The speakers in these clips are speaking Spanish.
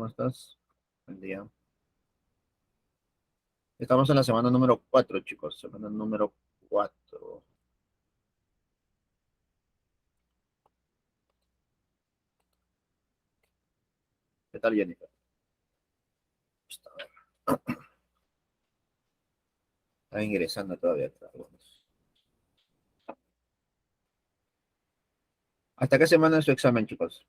¿Cómo estás? Buen día. Estamos en la semana número 4, chicos. Semana número 4. ¿Qué tal, Jennifer? Está ingresando todavía acá, algunos. ¿Hasta qué semana es su examen, chicos?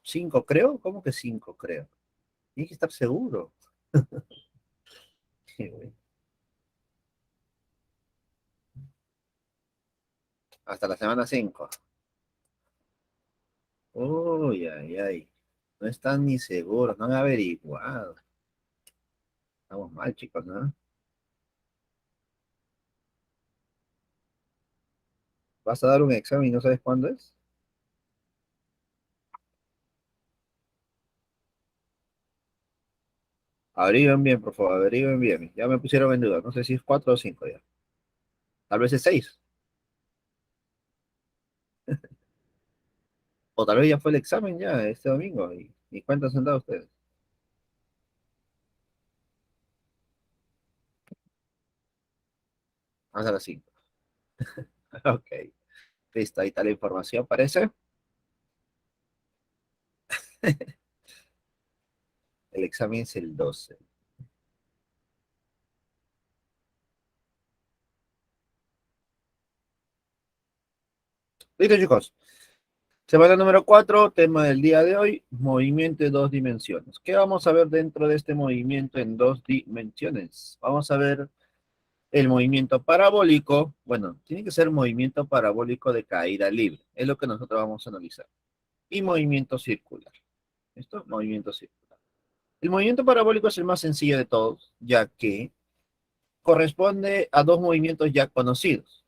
5, creo. ¿Cómo que 5, creo? Tienes que estar seguro. Sí, güey. Hasta la semana 5. Uy, ay, ay. No están ni seguros, no han averiguado. Estamos mal, chicos, ¿no? ¿Vas a dar un examen y no sabes cuándo es? Averigüen bien, por favor, averigüen bien. Ya me pusieron en duda. No sé si es 4 o 5 ya. Tal vez es 6. O tal vez ya fue el examen ya este domingo. ¿Y cuántos han dado ustedes? Hasta las 5. Ok. Listo, ahí está la información, parece. El examen es el 12. Listo, chicos. Semana número 4, tema del día de hoy, movimiento de dos dimensiones. ¿Qué vamos a ver dentro de este movimiento en dos dimensiones? Vamos a ver el movimiento parabólico. Bueno, tiene que ser movimiento parabólico de caída libre. Es lo que nosotros vamos a analizar. Y movimiento circular. ¿Listo? Movimiento circular. El movimiento parabólico es el más sencillo de todos, ya que corresponde a dos movimientos ya conocidos.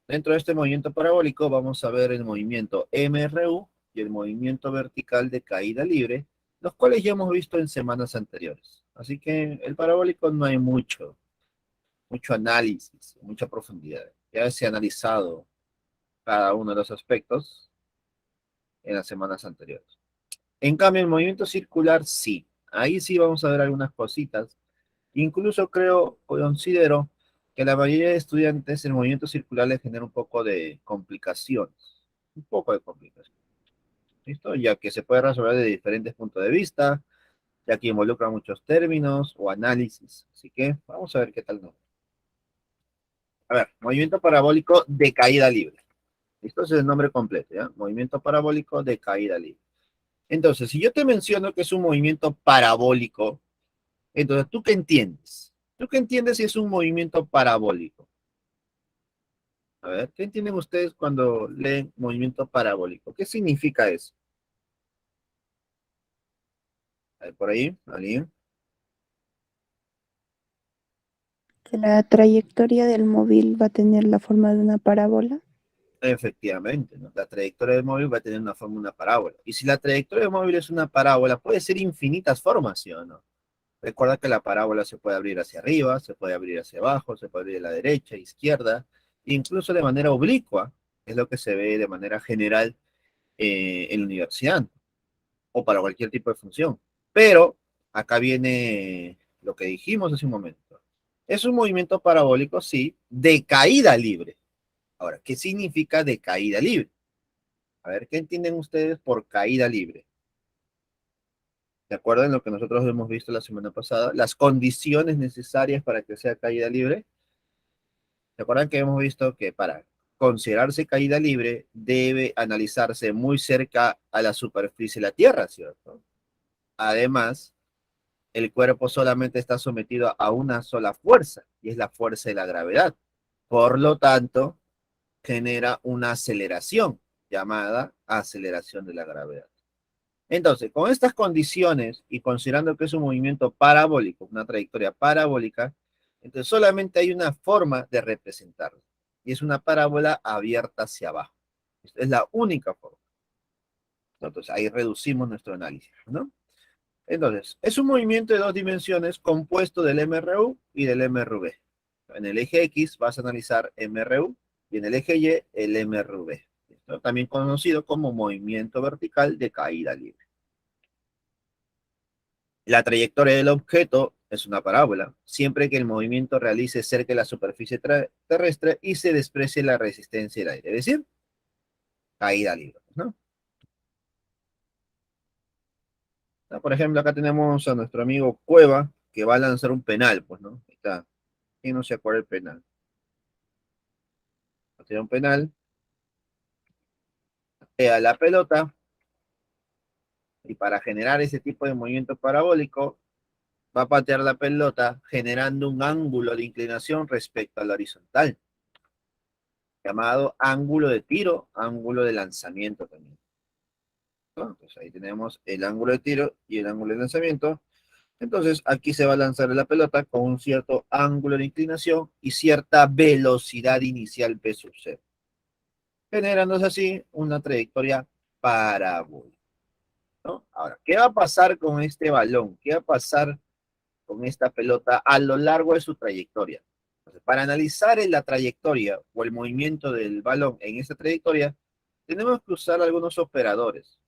Dentro de este movimiento parabólico vamos a ver el movimiento MRU y el movimiento vertical de caída libre, los cuales ya hemos visto en semanas anteriores. Así que el parabólico no hay mucho análisis, mucha profundidad. Ya se ha analizado cada uno de los aspectos en las semanas anteriores. En cambio, el movimiento circular sí. Ahí sí vamos a ver algunas cositas. Incluso considero que a la mayoría de estudiantes el movimiento circular les genera un poco de complicaciones, un poco de complicaciones, ¿listo? Ya que se puede resolver de diferentes puntos de vista, ya que involucra muchos términos o análisis. Así que vamos a ver qué tal nos. A ver, movimiento parabólico de caída libre. ¿Listo? Ese es el nombre completo, ¿ya? Movimiento parabólico de caída libre. Entonces, si yo te menciono que es un movimiento parabólico, entonces, ¿tú qué entiendes? ¿Tú qué entiendes si es un movimiento parabólico? A ver, ¿qué entienden ustedes cuando leen movimiento parabólico? ¿Qué significa eso? A ver, por ahí, ¿alguien? Que la trayectoria del móvil va a tener la forma de una parábola. Efectivamente, ¿no? La trayectoria del móvil va a tener una forma, una parábola. Y si la trayectoria del móvil es una parábola, puede ser infinitas formas, ¿sí o no? Recuerda que la parábola se puede abrir hacia arriba, se puede abrir hacia abajo, se puede abrir a la derecha, izquierda, incluso de manera oblicua, es lo que se ve de manera general en la universidad, o para cualquier tipo de función. Pero acá viene lo que dijimos hace un momento. Es un movimiento parabólico, sí, de caída libre. Ahora, ¿qué significa de caída libre? A ver, ¿qué entienden ustedes por caída libre? ¿De acuerdo en lo que nosotros hemos visto la semana pasada? Las condiciones necesarias para que sea caída libre. ¿Se acuerdan que hemos visto que para considerarse caída libre debe analizarse muy cerca a la superficie de la Tierra, ¿cierto? Además, el cuerpo solamente está sometido a una sola fuerza, y es la fuerza de la gravedad. Por lo tanto, genera una aceleración llamada aceleración de la gravedad. Entonces, con estas condiciones y considerando que es un movimiento parabólico, una trayectoria parabólica, entonces solamente hay una forma de representarlo, y es una parábola abierta hacia abajo. Es la única forma. Entonces ahí reducimos nuestro análisis, ¿no? Entonces, es un movimiento de dos dimensiones compuesto del MRU y del MRV. En el eje X vas a analizar MRU y en el eje Y el MRV. ¿Listo? También conocido como movimiento vertical de caída libre. La trayectoria del objeto es una parábola, siempre que el movimiento realice cerca de la superficie terrestre y se desprecie la resistencia del aire, es decir, caída libre, ¿no? Por ejemplo, acá tenemos a nuestro amigo Cueva, que va a lanzar un penal, pues, ¿no? Ahí está. ¿Quién no se acuerda el penal? Va a tirar un penal, a la pelota, y para generar ese tipo de movimiento parabólico, va a patear la pelota generando un ángulo de inclinación respecto a la horizontal, llamado ángulo de tiro, ángulo de lanzamiento también, ¿no? Entonces ahí tenemos el ángulo de tiro y el ángulo de lanzamiento. Entonces aquí se va a lanzar la pelota con un cierto ángulo de inclinación y cierta velocidad inicial P sub 0, generándose así una trayectoria parabólica, ¿no? Ahora, ¿qué va a pasar con este balón? ¿Qué va a pasar con esta pelota a lo largo de su trayectoria? Entonces, para analizar la trayectoria o el movimiento del balón en esta trayectoria, tenemos que usar algunos operadores,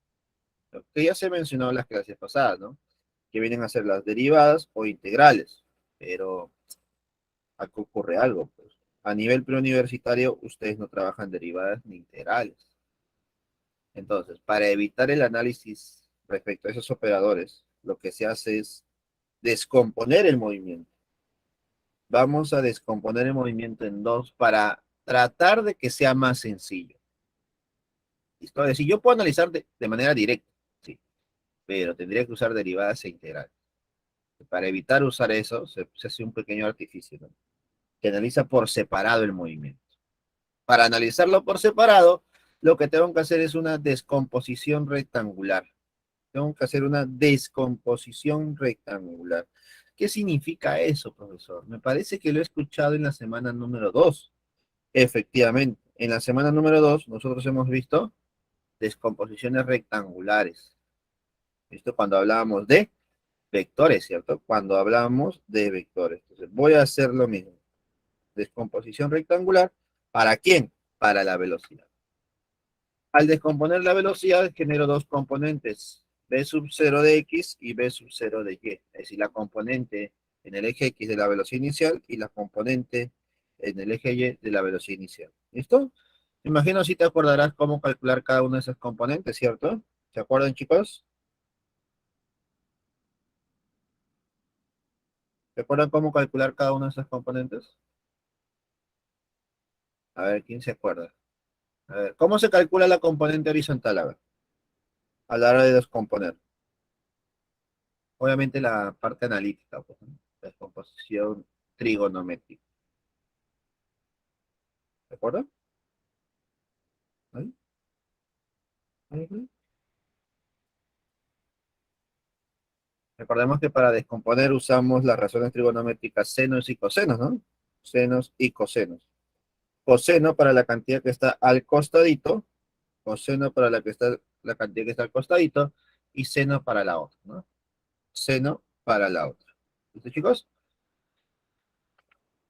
que ya se mencionó en las clases pasadas, ¿no? Que vienen a ser las derivadas o integrales. Pero aquí ocurre algo, pues. A nivel preuniversitario, ustedes no trabajan derivadas ni integrales. Entonces, para evitar el análisis respecto a esos operadores, lo que se hace es descomponer el movimiento. Vamos a descomponer el movimiento en dos para tratar de que sea más sencillo. ¿Listo? Es decir, yo puedo analizar de manera directa, sí, pero tendría que usar derivadas e integrales. Para evitar usar eso, se hace un pequeño artificio, ¿no? Que analiza por separado el movimiento. Para analizarlo por separado, lo que tengo que hacer es una descomposición rectangular. Tengo que hacer una descomposición rectangular. ¿Qué significa eso, profesor? Me parece que lo he escuchado en la semana número 2. Efectivamente, en la semana número 2 nosotros hemos visto descomposiciones rectangulares. Esto cuando hablábamos de vectores, ¿cierto? Cuando hablamos de vectores. Entonces, voy a hacer lo mismo. Descomposición rectangular. ¿Para quién? Para la velocidad. Al descomponer la velocidad, genero dos componentes, b sub 0 de x y b sub 0 de y. Es decir, la componente en el eje x de la velocidad inicial y la componente en el eje y de la velocidad inicial. ¿Listo? Imagino si te acordarás cómo calcular cada una de esas componentes, ¿cierto? ¿Se acuerdan, chicos? ¿Se acuerdan cómo calcular cada una de esas componentes? A ver, ¿quién se acuerda? A ver, ¿cómo se calcula la componente horizontal? A ver, a la hora de descomponer. Obviamente la parte analítica, pues, ¿no? Descomposición trigonométrica. ¿De acuerdo? ¿Ahí? ¿Ahí? ¿Ahí? Recordemos que para descomponer usamos las razones trigonométricas senos y cosenos, ¿no? Senos y cosenos. Coseno para la cantidad que está al costadito, coseno para la cantidad que está al costadito, y seno para la otra, ¿no? Seno para la otra. ¿Listo, chicos?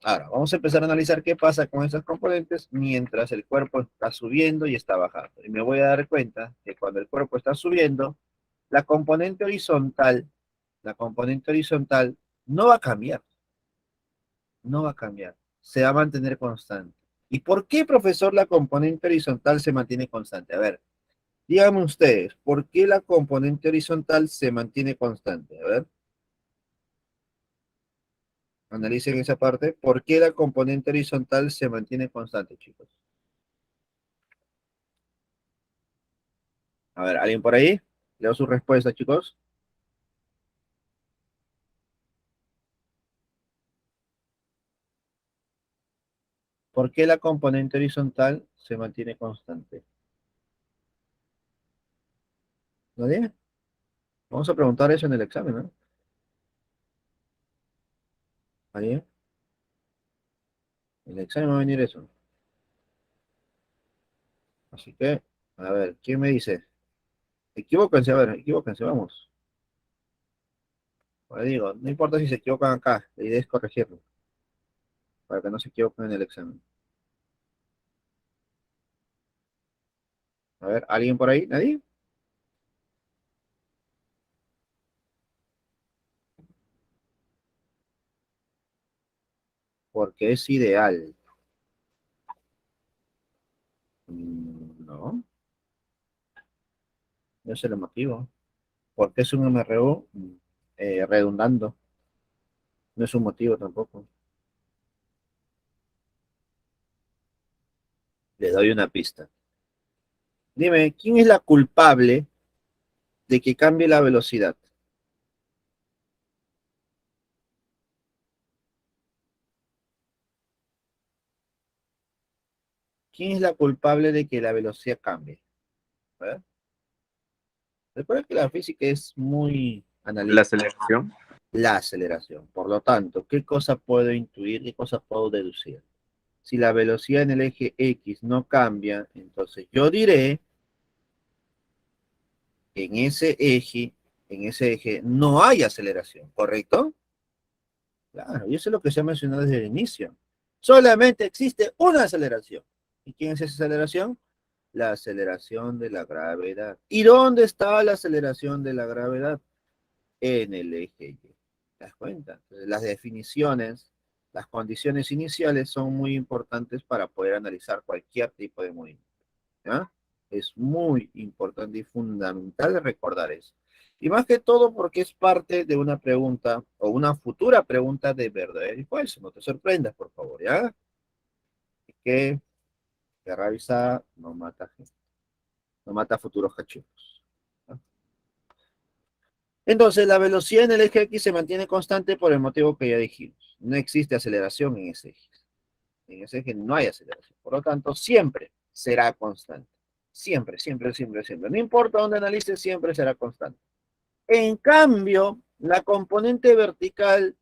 Ahora, vamos a empezar a analizar qué pasa con esas componentes mientras el cuerpo está subiendo y está bajando. Y me voy a dar cuenta que cuando el cuerpo está subiendo, la componente horizontal, la componente horizontal no va a cambiar, no va a cambiar, se va a mantener constante. ¿Y por qué, profesor, la componente horizontal se mantiene constante? A ver, díganme ustedes, ¿por qué la componente horizontal se mantiene constante? A ver, analicen esa parte. ¿Por qué la componente horizontal se mantiene constante, chicos? A ver, ¿alguien por ahí? Leo su respuesta, chicos. ¿Por qué la componente horizontal se mantiene constante? ¿Nadie? Vamos a preguntar eso en el examen, ¿no? ¿Alguien? En el examen va a venir eso. Así que, a ver, ¿quién me dice? Equivóquense, a ver, equivóquense, vamos. Como digo, no importa si se equivocan acá, la idea es corregirlo, para que no se equivoquen en el examen. A ver, ¿alguien por ahí? ¿Nadie? Porque es ideal. No, no es el motivo. Porque es un MRU redundando. No es un motivo tampoco. Le doy una pista. Dime, ¿quién es la culpable de que cambie la velocidad? ¿Quién es la culpable de que la velocidad cambie? A ver. Recuerda que la física es muy La analítica. aceleración. La aceleración. Por lo tanto, ¿qué cosa puedo intuir? ¿Qué cosa puedo deducir? Si la velocidad en el eje X no cambia, entonces yo diré que en ese eje no hay aceleración, ¿correcto? Claro, y eso es lo que se ha mencionado desde el inicio. Solamente existe una aceleración. ¿Y quién es esa aceleración? La aceleración de la gravedad. ¿Y dónde está la aceleración de la gravedad? En el eje Y. ¿Te das cuenta? Entonces, las definiciones, las condiciones iniciales son muy importantes para poder analizar cualquier tipo de movimiento. ¿Ya? Es muy importante y fundamental recordar eso. Y más que todo porque es parte de una pregunta o una futura pregunta de verdadero y falso. No te sorprendas, por favor, ¿ya? Que revisa no mata gente, no mata futuros cachorros. ¿Ya? Entonces, la velocidad en el eje X se mantiene constante por el motivo que ya dijimos. No existe aceleración en ese eje. En ese eje no hay aceleración. Por lo tanto, siempre será constante. Siempre, siempre, siempre, siempre. No importa dónde analices, siempre será constante. En cambio, la componente vertical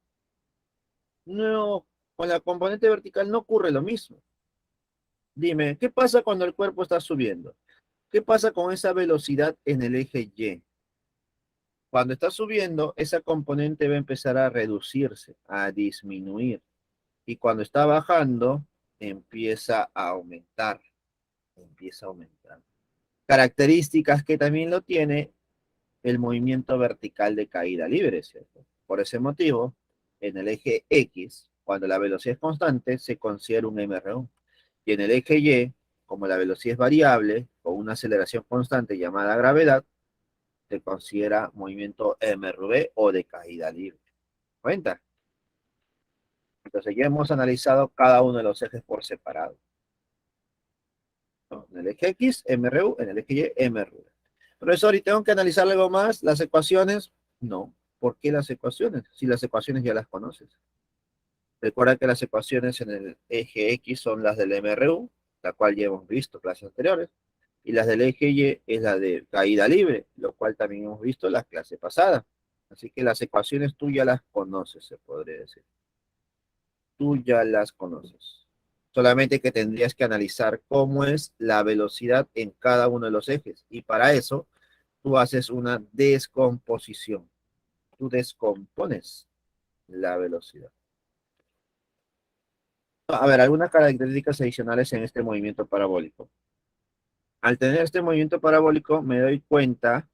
no, con la componente vertical no ocurre lo mismo. Dime, ¿qué pasa cuando el cuerpo está subiendo? ¿Qué pasa con esa velocidad en el eje Y? Cuando está subiendo, esa componente va a empezar a reducirse, a disminuir. Y cuando está bajando, empieza a aumentar, empieza a aumentar. Características que también lo tiene el movimiento vertical de caída libre, ¿cierto? Por ese motivo, en el eje X, cuando la velocidad es constante, se considera un MR1. Y en el eje Y, como la velocidad es variable, con una aceleración constante llamada gravedad, se considera movimiento MRV o de caída libre. ¿Cuenta? Entonces ya hemos analizado cada uno de los ejes por separado, ¿no? En el eje X, MRU, en el eje Y, MRV. Profesor, ¿y tengo que analizar algo más? ¿Las ecuaciones? No. ¿Por qué las ecuaciones? Si las ecuaciones ya las conoces. Recuerda que las ecuaciones en el eje X son las del MRU, la cual ya hemos visto en clases anteriores, y las del eje Y es la de caída libre, lo cual también hemos visto en la clase pasada. Así que las ecuaciones tú ya las conoces, se podría decir. Tú ya las conoces. Solamente que tendrías que analizar cómo es la velocidad en cada uno de los ejes. Y para eso, tú haces una descomposición. Tú descompones la velocidad. A ver, algunas características adicionales en este movimiento parabólico. Al tener este movimiento parabólico, me doy cuenta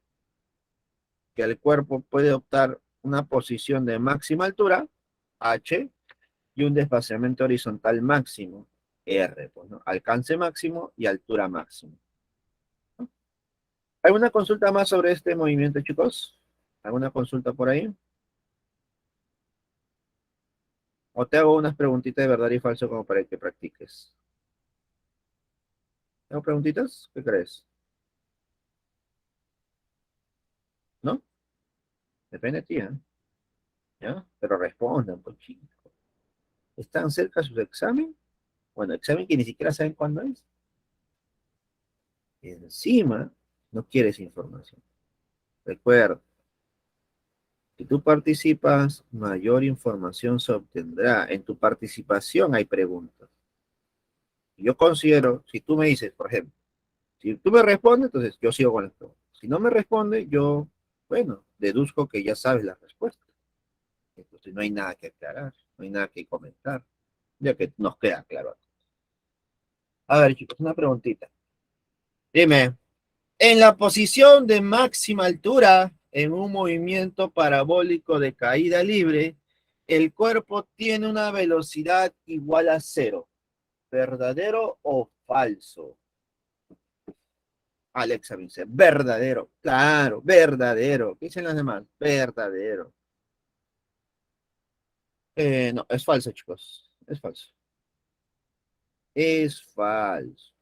que el cuerpo puede optar una posición de máxima altura, H, y un desplazamiento horizontal máximo, R, pues, ¿no? Alcance máximo y altura máxima. ¿Alguna consulta más sobre este movimiento, chicos? ¿Alguna consulta por ahí? O te hago unas preguntitas de verdad y falso como para que practiques. ¿Tengo preguntitas? ¿Qué crees? ¿No? Depende de ti, ¿eh? ¿Ya? Pero respondan, pues, chicos. ¿Están cerca de su examen? Bueno, examen que ni siquiera saben cuándo es. Y encima, no quieres información. Recuerda, si tú participas, mayor información se obtendrá. En tu participación hay preguntas. Yo considero, si tú me dices, por ejemplo, si tú me respondes, entonces yo sigo con las preguntas. Si no me responde, yo, bueno, deduzco que ya sabes la respuesta. Entonces no hay nada que aclarar, no hay nada que comentar, ya que nos queda claro. A ver, chicos, una preguntita. Dime, en la posición de máxima altura, en un movimiento parabólico de caída libre, el cuerpo tiene una velocidad igual a cero. ¿Verdadero o falso? Alexa dice, verdadero. Claro, verdadero. ¿Qué dicen las demás? Verdadero. No, es falso, chicos. Es falso. Es falso.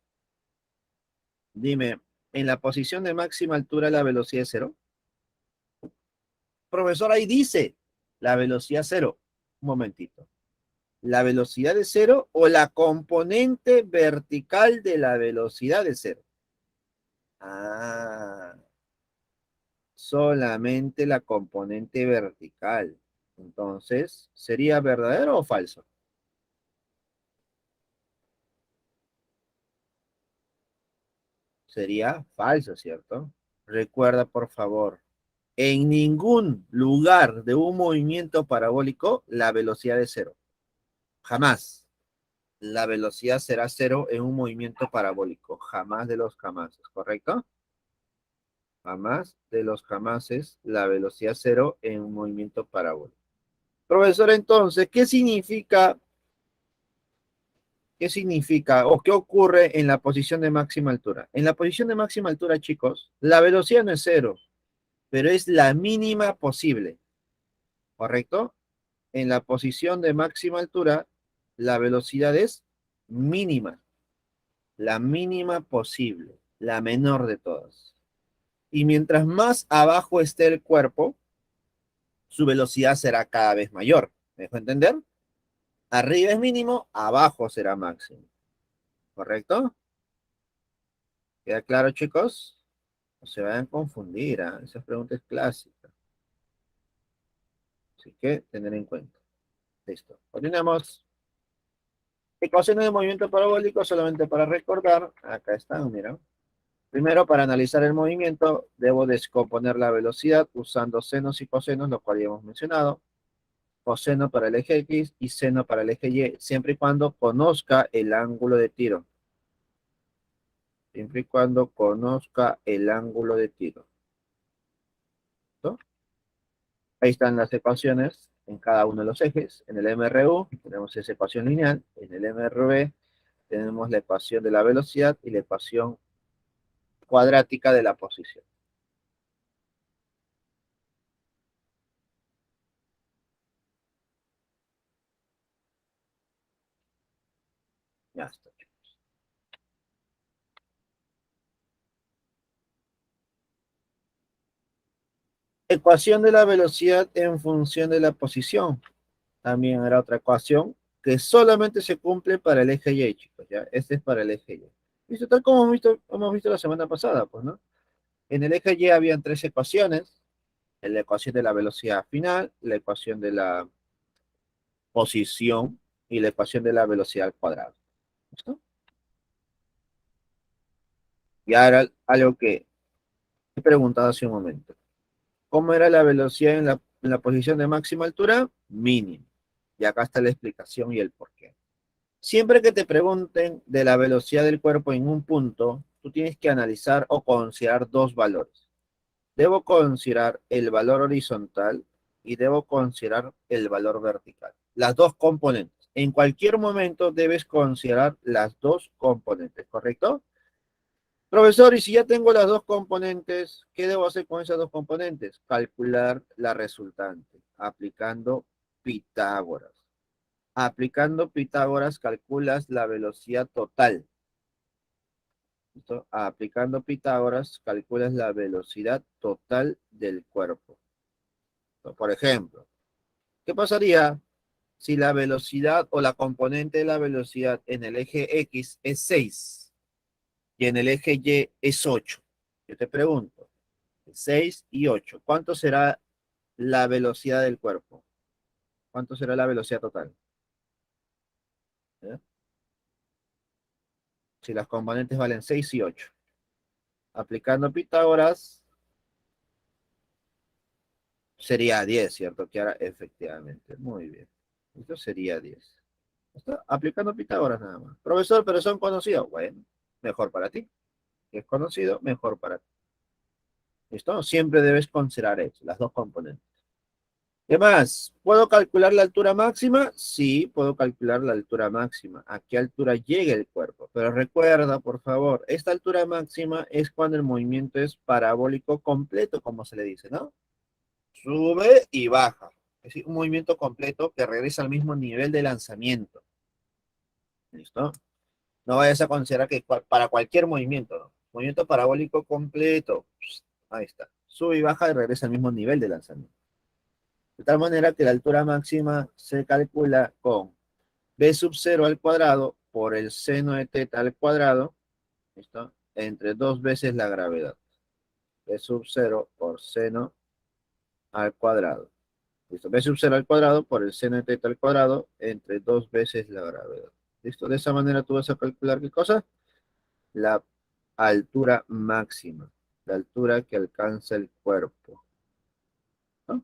Dime, ¿en la posición de máxima altura la velocidad es cero? Profesor, ahí dice la velocidad cero. Un momentito. ¿La velocidad de cero o la componente vertical de la velocidad de cero? Ah, solamente la componente vertical. Entonces, ¿sería verdadero o falso? Sería falso, ¿cierto? Recuerda, por favor, en ningún lugar de un movimiento parabólico la velocidad es cero. Jamás. La velocidad será cero en un movimiento parabólico. Jamás de los jamases, ¿correcto? Jamás de los jamases la velocidad cero en un movimiento parabólico. Profesor, entonces, qué significa o qué ocurre en la posición de máxima altura? En la posición de máxima altura, chicos, la velocidad no es cero, pero es la mínima posible, ¿correcto? En la posición de máxima altura, la velocidad es mínima, la mínima posible, la menor de todas. Y mientras más abajo esté el cuerpo, su velocidad será cada vez mayor. ¿Me dejo entender? Arriba es mínimo, abajo será máximo. ¿Correcto? ¿Queda claro, chicos? No se vayan a confundir, ¿ah? Esa pregunta es clásica. Así que tener en cuenta. Listo. Continuemos. Ecuaciones de movimiento parabólico, solamente para recordar. Acá están, mira. Primero, para analizar el movimiento, debo descomponer la velocidad usando senos y cosenos, lo cual ya hemos mencionado. Coseno para el eje X y seno para el eje Y, siempre y cuando conozca el ángulo de tiro. Siempre y cuando conozca el ángulo de tiro. ¿No? Ahí están las ecuaciones en cada uno de los ejes. En el MRU tenemos esa ecuación lineal. En el MRB tenemos la ecuación de la velocidad y la ecuación cuadrática de la posición. Ya está. Ecuación de la velocidad en función de la posición. También era otra ecuación que solamente se cumple para el eje Y, chicos, ¿ya? Este es para el eje Y. Listo, tal como hemos visto la semana pasada, pues, ¿no? En el eje Y habían tres ecuaciones, la ecuación de la velocidad final, la ecuación de la posición y la ecuación de la velocidad al cuadrado. ¿Listo? Y ahora algo que he preguntado hace un momento. ¿Cómo era la velocidad en la posición de máxima altura? Mínima. Y acá está la explicación y el porqué. Siempre que te pregunten de la velocidad del cuerpo en un punto, tú tienes que analizar o considerar dos valores. Debo considerar el valor horizontal y debo considerar el valor vertical. Las dos componentes. En cualquier momento debes considerar las dos componentes, ¿correcto? Profesor, y si ya tengo las dos componentes, ¿qué debo hacer con esas dos componentes? Calcular la resultante, aplicando Pitágoras. Aplicando Pitágoras, calculas la velocidad total. ¿Listo? Aplicando Pitágoras, calculas la velocidad total del cuerpo. Por ejemplo, ¿qué pasaría si la velocidad o la componente de la velocidad en el eje X es 6 y en el eje Y es 8? Yo te pregunto, 6 y 8, ¿cuánto será la velocidad del cuerpo? ¿Cuánto será la velocidad total? ¿Eh? Si las componentes valen 6 y 8. Aplicando Pitágoras, Sería 10, ¿cierto, Kiara? Efectivamente. Muy bien. Esto sería 10. Está aplicando Pitágoras nada más. Profesor, pero son conocidos. Bueno, mejor para ti. Si es conocido, mejor para ti. ¿Listo? Siempre debes considerar eso, las dos componentes. ¿Qué más? ¿Puedo calcular la altura máxima? Sí, puedo calcular la altura máxima. ¿A qué altura llega el cuerpo? Pero recuerda, por favor, esta altura máxima es cuando el movimiento es parabólico completo, como se le dice, ¿no? Sube y baja. Es decir, un movimiento completo que regresa al mismo nivel de lanzamiento. ¿Listo? No vayas a considerar que para cualquier movimiento, ¿no? Movimiento parabólico completo. Ahí está. Sube y baja y regresa al mismo nivel de lanzamiento. De tal manera que la altura máxima se calcula con b sub 0 al cuadrado por el seno de teta al cuadrado, ¿listo? Entre dos veces la gravedad. B sub 0 por seno al cuadrado. ¿Listo? B sub 0 al cuadrado por el seno de teta al cuadrado entre dos veces la gravedad. ¿Listo? De esa manera tú vas a calcular ¿qué cosa? La altura máxima, la altura que alcanza el cuerpo, ¿no?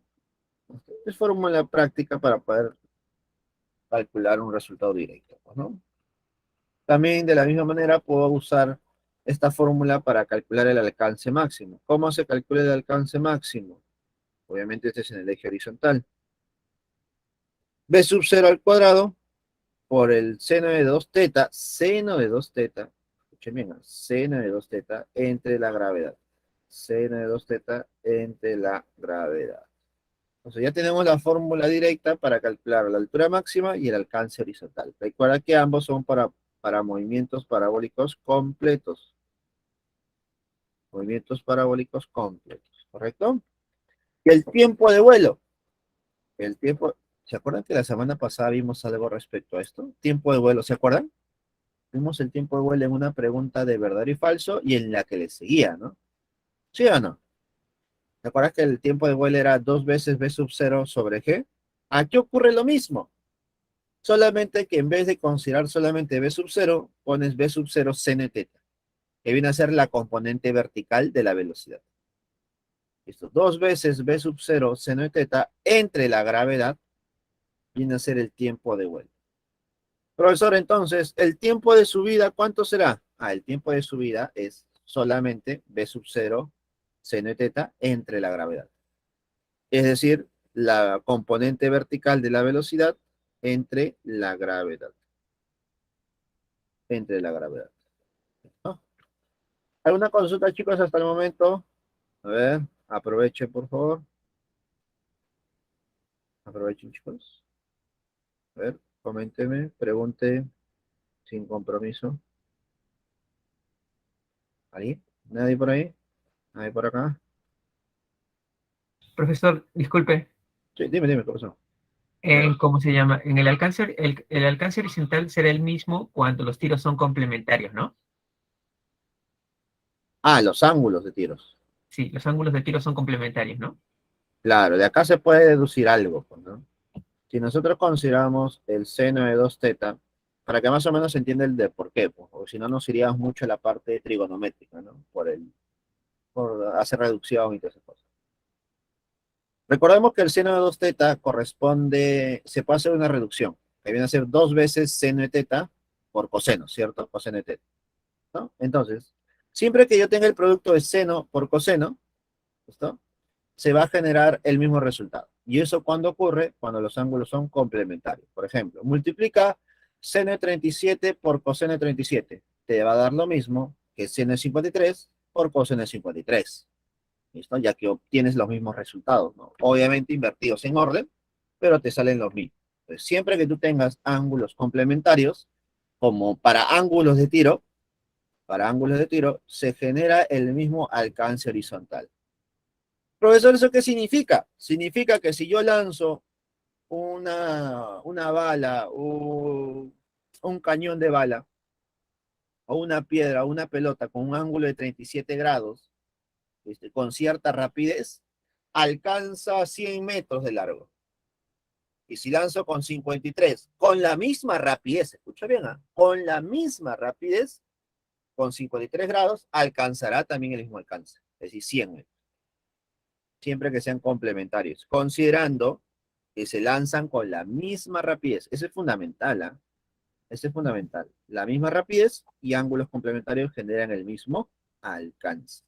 Es fórmula práctica para poder calcular un resultado directo, ¿no? También de la misma manera puedo usar esta fórmula para calcular el alcance máximo. ¿Cómo se calcula el alcance máximo? Obviamente este es en el eje horizontal. B sub 0 al cuadrado por el seno de 2 teta, escuchen bien, seno de 2 teta entre la gravedad. Seno de 2 teta entre la gravedad. Entonces ya tenemos la fórmula directa para calcular la altura máxima y el alcance horizontal. Recuerda que ambos son para movimientos parabólicos completos. Movimientos parabólicos completos, ¿correcto? Y el tiempo de vuelo. El tiempo, ¿se acuerdan que la semana pasada vimos algo respecto a esto? Tiempo de vuelo, ¿se acuerdan? Vimos el tiempo de vuelo en una pregunta de verdadero y falso y en la que le seguía, ¿no? ¿Sí o no? ¿Te acuerdas que el tiempo de vuelo era 2 veces v sub 0 sobre g? Aquí ocurre lo mismo. Solamente que en vez de considerar solamente v sub 0, pones v sub 0 seno teta, que viene a ser la componente vertical de la velocidad. Esto, 2 veces v sub 0 seno teta entre la gravedad viene a ser el tiempo de vuelo. Profesor, entonces, ¿el tiempo de subida cuánto será? El tiempo de subida es solamente v sub 0 seno teta entre la gravedad. Es decir, la componente vertical de la velocidad entre la gravedad. Entre la gravedad. ¿No? ¿Alguna consulta, chicos, hasta el momento? A ver, aprovechen, por favor. Aprovechen, chicos. A ver, coménteme, pregunte sin compromiso. ¿Ahí? ¿Nadie por ahí? ¿Nadie por acá? Profesor, disculpe, Sí, dime, ¿qué pasó? ¿cómo se llama? En el alcance horizontal será el mismo cuando los tiros son complementarios, ¿no? Los ángulos de tiros. Sí, los ángulos de tiro son complementarios, ¿no? Claro, de acá se puede deducir algo, pues, ¿no? Si nosotros consideramos el seno de 2 teta, para que más o menos se entienda el de por qué, pues, o si no nos iríamos mucho a la parte trigonométrica, ¿no? Por hacer reducción y todas esas cosas. Recordemos que el seno de 2 teta se puede hacer una reducción, que viene a ser 2 veces seno de teta por coseno, ¿cierto? Coseno de teta, ¿no? Entonces, siempre que yo tenga el producto de seno por coseno, ¿listo? Se va a generar el mismo resultado. ¿Y eso cuando ocurre? Cuando los ángulos son complementarios. Por ejemplo, multiplica seno de 37 por coseno de 37. Te va a dar lo mismo que seno de 53 por coseno de 53. ¿Listo? Ya que obtienes los mismos resultados, ¿no? Obviamente invertidos en orden, pero te salen los mismos. Entonces, siempre que tú tengas ángulos complementarios, como para ángulos de tiro, se genera el mismo alcance horizontal. Profesor, ¿eso qué significa? Significa que si yo lanzo una bala, o un cañón de bala, o una piedra, o una pelota con un ángulo de 37 grados, con cierta rapidez, alcanza 100 metros de largo. Y si lanzo con 53, con la misma rapidez, escucha bien, con la misma rapidez, con 53 grados, alcanzará también el mismo alcance, es decir, 100 metros. siempre que sean complementarios, considerando que se lanzan con la misma rapidez. Eso es fundamental, ¿ah? Eso es fundamental. La misma rapidez y ángulos complementarios generan el mismo alcance.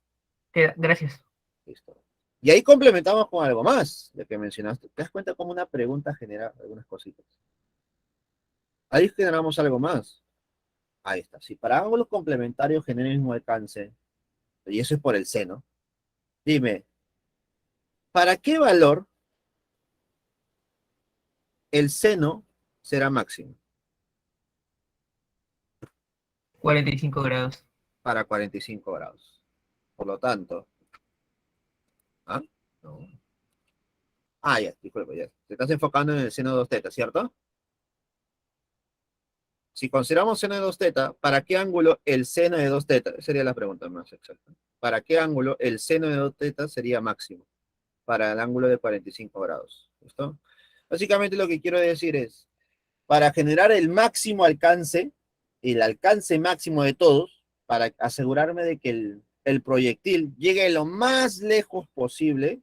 Gracias. Listo. Y ahí complementamos con algo más, de que mencionaste. ¿Te das cuenta cómo una pregunta genera algunas cositas? Ahí generamos algo más. Ahí está. Si para ángulos complementarios genera el mismo alcance, y eso es por el seno, dime, ¿para qué valor el seno será máximo? 45 grados. Para 45 grados. Por lo tanto, ¿ah? No. Ah, ya, disculpe, ya. Te estás enfocando en el seno de 2 tetas, ¿cierto? Si consideramos seno de 2 tetas, ¿para qué ángulo el seno de 2 tetas? Esa sería la pregunta más exacta. ¿Para qué ángulo el seno de 2 tetas sería máximo? Para el ángulo de 45 grados. ¿Listo? Básicamente lo que quiero decir es, para generar el alcance máximo de todos, para asegurarme de que el proyectil llegue lo más lejos posible,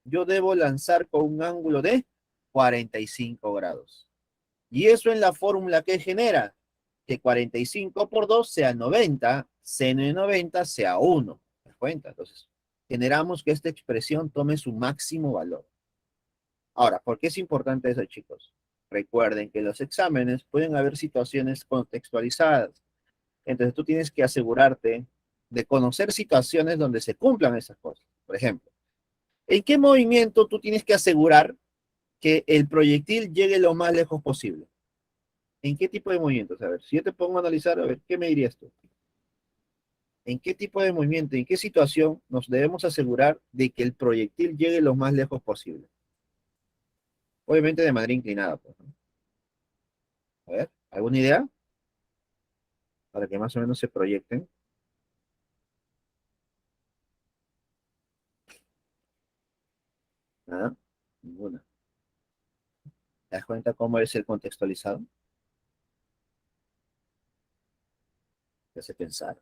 yo debo lanzar con un ángulo de 45 grados. Y eso en la fórmula que genera, que 45 por 2 sea 90, seno de 90 sea 1. ¿Te das cuenta? Entonces, generamos que esta expresión tome su máximo valor. Ahora, ¿por qué es importante eso, chicos? Recuerden que en los exámenes pueden haber situaciones contextualizadas. Entonces, tú tienes que asegurarte de conocer situaciones donde se cumplan esas cosas. Por ejemplo, ¿en qué movimiento tú tienes que asegurar que el proyectil llegue lo más lejos posible? ¿En qué tipo de movimientos? A ver, si yo te pongo a analizar, a ver, ¿qué me dirías tú? ¿En qué tipo de movimiento, en qué situación nos debemos asegurar de que el proyectil llegue lo más lejos posible? Obviamente de manera inclinada, pues, ¿no? A ver, ¿alguna idea? Para que más o menos se proyecten. Nada, ninguna. ¿Te das cuenta cómo es el contextualizado? Te hace pensar.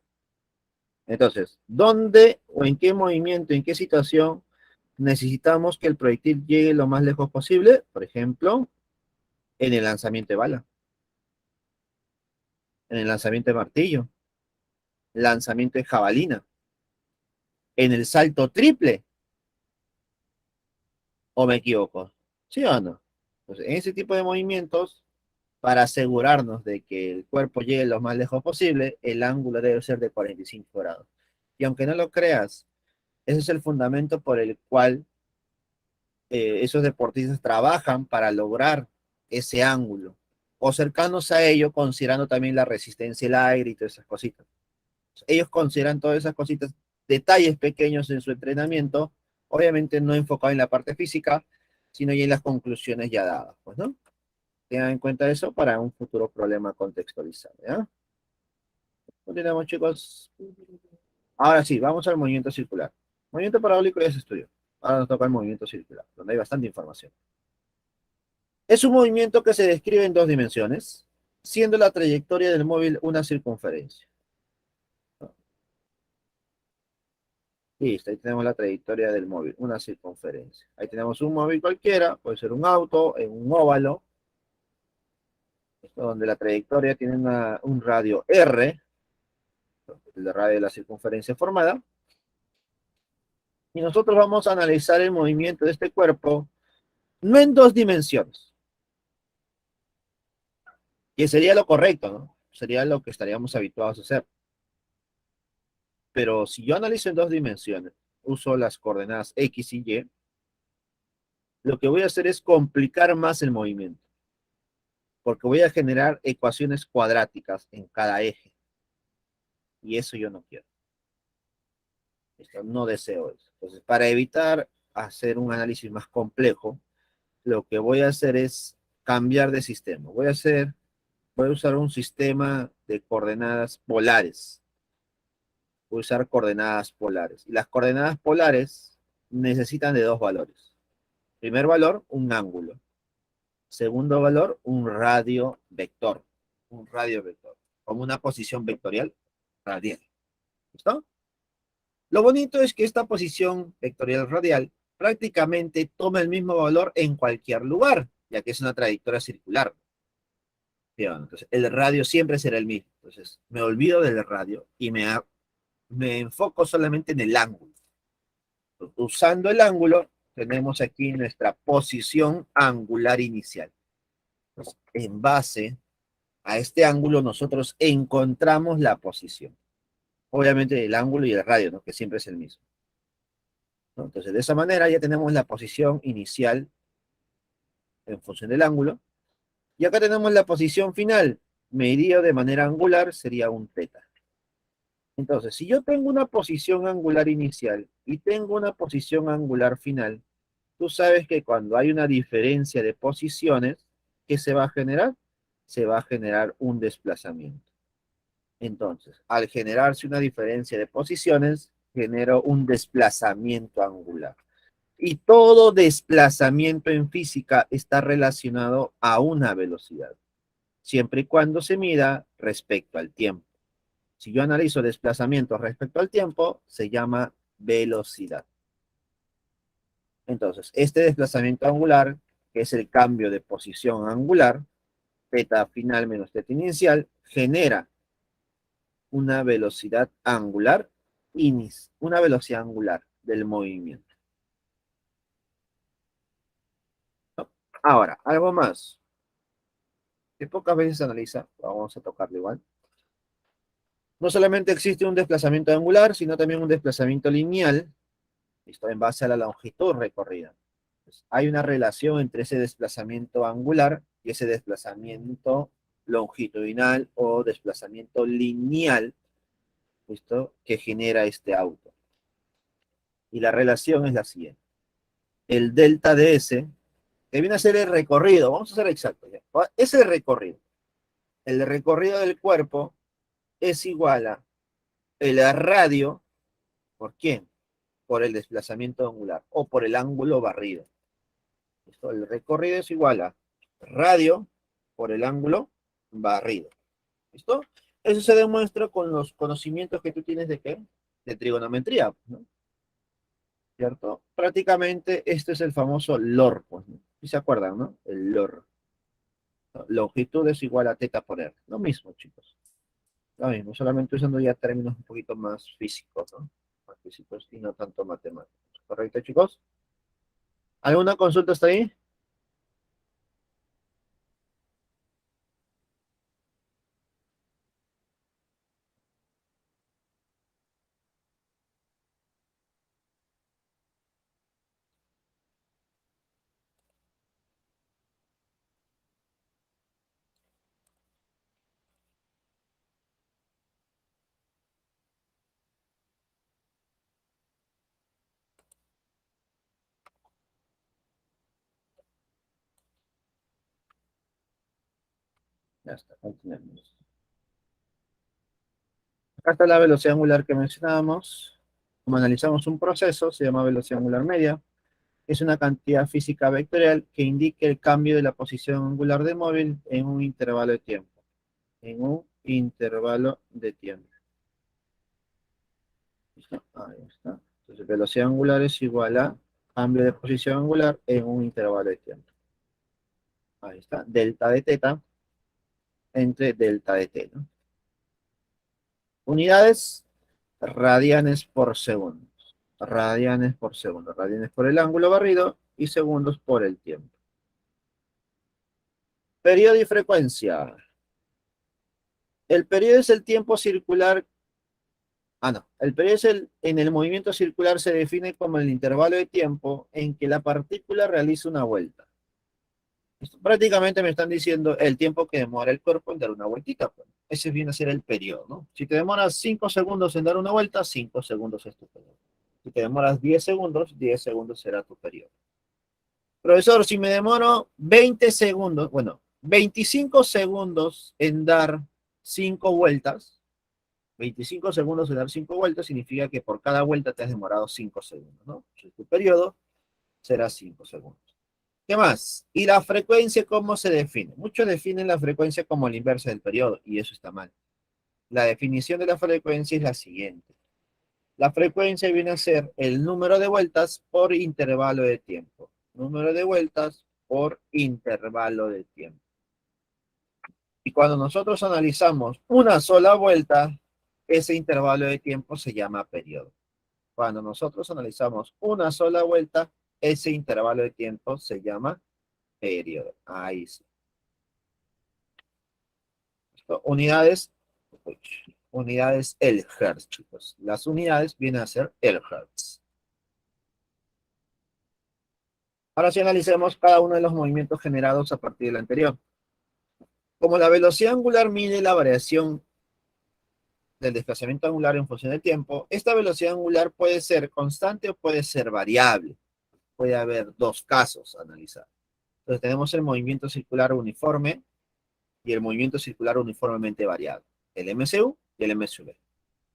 Entonces, ¿dónde o en qué movimiento, en qué situación necesitamos que el proyectil llegue lo más lejos posible? Por ejemplo, en el lanzamiento de bala, en el lanzamiento de martillo, lanzamiento de jabalina, en el salto triple, ¿o me equivoco? ¿Sí o no? Pues en ese tipo de movimientos, para asegurarnos de que el cuerpo llegue lo más lejos posible, el ángulo debe ser de 45 grados. Y aunque no lo creas, ese es el fundamento por el cual esos deportistas trabajan para lograr ese ángulo, o cercanos a ello, considerando también la resistencia al aire y todas esas cositas. Ellos consideran todas esas cositas, detalles pequeños en su entrenamiento, obviamente no enfocado en la parte física, sino ya en las conclusiones ya dadas, pues, ¿no? Tengan en cuenta eso para un futuro problema contextualizado, ¿ya? Continuamos, chicos. Ahora sí, vamos al movimiento circular. Movimiento parabólico ya se estudió. Ahora nos toca el movimiento circular, donde hay bastante información. Es un movimiento que se describe en 2 dimensiones, siendo la trayectoria del móvil una circunferencia. Listo, ahí tenemos la trayectoria del móvil, una circunferencia. Ahí tenemos un móvil cualquiera, puede ser un auto, en un óvalo, donde la trayectoria tiene un radio R, el radio de la circunferencia formada, y nosotros vamos a analizar el movimiento de este cuerpo, no en 2 dimensiones, que sería lo correcto, ¿no? Sería lo que estaríamos habituados a hacer. Pero si yo analizo en 2 dimensiones, uso las coordenadas X y Y, lo que voy a hacer es complicar más el movimiento, porque voy a generar ecuaciones cuadráticas en cada eje, y eso yo no quiero. Esto no deseo eso. Entonces, para evitar hacer un análisis más complejo, lo que voy a hacer es cambiar de sistema. Voy a usar un sistema de coordenadas polares. Voy a usar coordenadas polares. Y las coordenadas polares necesitan de 2 valores. Primer valor, un ángulo. Segundo valor, un radio vector. Un radio vector. Como una posición vectorial radial. ¿Listo? Lo bonito es que esta posición vectorial radial prácticamente toma el mismo valor en cualquier lugar, ya que es una trayectoria circular. Bien, entonces, el radio siempre será el mismo. Entonces, me olvido del radio y me enfoco solamente en el ángulo. Usando el ángulo, tenemos aquí nuestra posición angular inicial. Entonces, en base a este ángulo, nosotros encontramos la posición. Obviamente el ángulo y el radio, ¿no? Que siempre es el mismo, ¿no? Entonces, de esa manera ya tenemos la posición inicial en función del ángulo. Y acá tenemos la posición final, medido de manera angular, sería un teta. Entonces, si yo tengo una posición angular inicial y tengo una posición angular final, tú sabes que cuando hay una diferencia de posiciones, ¿qué se va a generar? Se va a generar un desplazamiento. Entonces, al generarse una diferencia de posiciones, genero un desplazamiento angular. Y todo desplazamiento en física está relacionado a una velocidad, siempre y cuando se mida respecto al tiempo. Si yo analizo desplazamiento respecto al tiempo, se llama velocidad. Entonces, este desplazamiento angular, que es el cambio de posición angular, teta final menos teta inicial, genera una velocidad angular una velocidad angular del movimiento. Ahora, algo más, que pocas veces se analiza, vamos a tocarlo igual. No solamente existe un desplazamiento angular, sino también un desplazamiento lineal, esto en base a la longitud recorrida. Pues hay una relación entre ese desplazamiento angular y ese desplazamiento longitudinal o desplazamiento lineal, ¿listo? Que genera este auto. Y la relación es la siguiente. El delta de S, que viene a ser el recorrido, vamos a ser exactos, ¿ya? Ese recorrido, el recorrido del cuerpo es igual a el radio, ¿por quién? Por el desplazamiento angular o por el ángulo barrido. ¿Listo? El recorrido es igual a radio por el ángulo barrido. ¿Listo? Eso se demuestra con los conocimientos que tú tienes de qué? De trigonometría, ¿no? ¿Cierto? Prácticamente esto es el famoso LOR, pues, ¿no? ¿Sí se acuerdan, no? El LOR. ¿No? Longitud es igual a teta por R. Lo mismo, chicos. Lo mismo, solamente usando ya términos un poquito más físicos, ¿no? Más físicos y no tanto matemáticos. ¿Correcto, chicos? ¿Alguna consulta hasta ahí? Ya está, continuemos. Acá está la velocidad angular que mencionábamos. Como analizamos un proceso, se llama velocidad angular media. Es una cantidad física vectorial que indica el cambio de la posición angular del móvil en un intervalo de tiempo. En un intervalo de tiempo. ¿Listo? Ahí está. Entonces, velocidad angular es igual a cambio de posición angular en un intervalo de tiempo. Ahí está. Delta de teta entre delta de t, ¿no? Unidades, radianes por segundo. Radianes por segundo. Radianes por el ángulo barrido y segundos por el tiempo. Periodo y frecuencia. El periodo es el tiempo circular. No. El periodo es en el movimiento circular se define como el intervalo de tiempo en que la partícula realiza una vuelta. Esto prácticamente me están diciendo el tiempo que demora el cuerpo en dar una vueltita. Pues. Ese viene a ser el periodo, ¿no? Si te demoras 5 segundos en dar una vuelta, 5 segundos es tu periodo. Si te demoras 10 segundos, 10 segundos será tu periodo. Profesor, si me demoro 20 segundos, bueno, 25 segundos en dar 5 vueltas, 25 segundos en dar 5 vueltas significa que por cada vuelta te has demorado 5 segundos, ¿no? Entonces, tu periodo será 5 segundos. ¿Qué más? ¿Y la frecuencia cómo se define? Muchos definen la frecuencia como la inversa del periodo, y eso está mal. La definición de la frecuencia es la siguiente. La frecuencia viene a ser el número de vueltas por intervalo de tiempo. Número de vueltas por intervalo de tiempo. Y cuando nosotros analizamos una sola vuelta, ese intervalo de tiempo se llama periodo. Cuando nosotros analizamos una sola vuelta, ese intervalo de tiempo se llama periodo. Ahí sí. Unidades, unidades el hertz, chicos. Las unidades vienen a ser el hertz. Ahora sí analicemos cada uno de los movimientos generados a partir del anterior. Como la velocidad angular mide la variación del desplazamiento angular en función del tiempo, esta velocidad angular puede ser constante o puede ser variable. Puede haber dos casos a analizar. Entonces tenemos el movimiento circular uniforme y el movimiento circular uniformemente variable, el MCU y el MCV.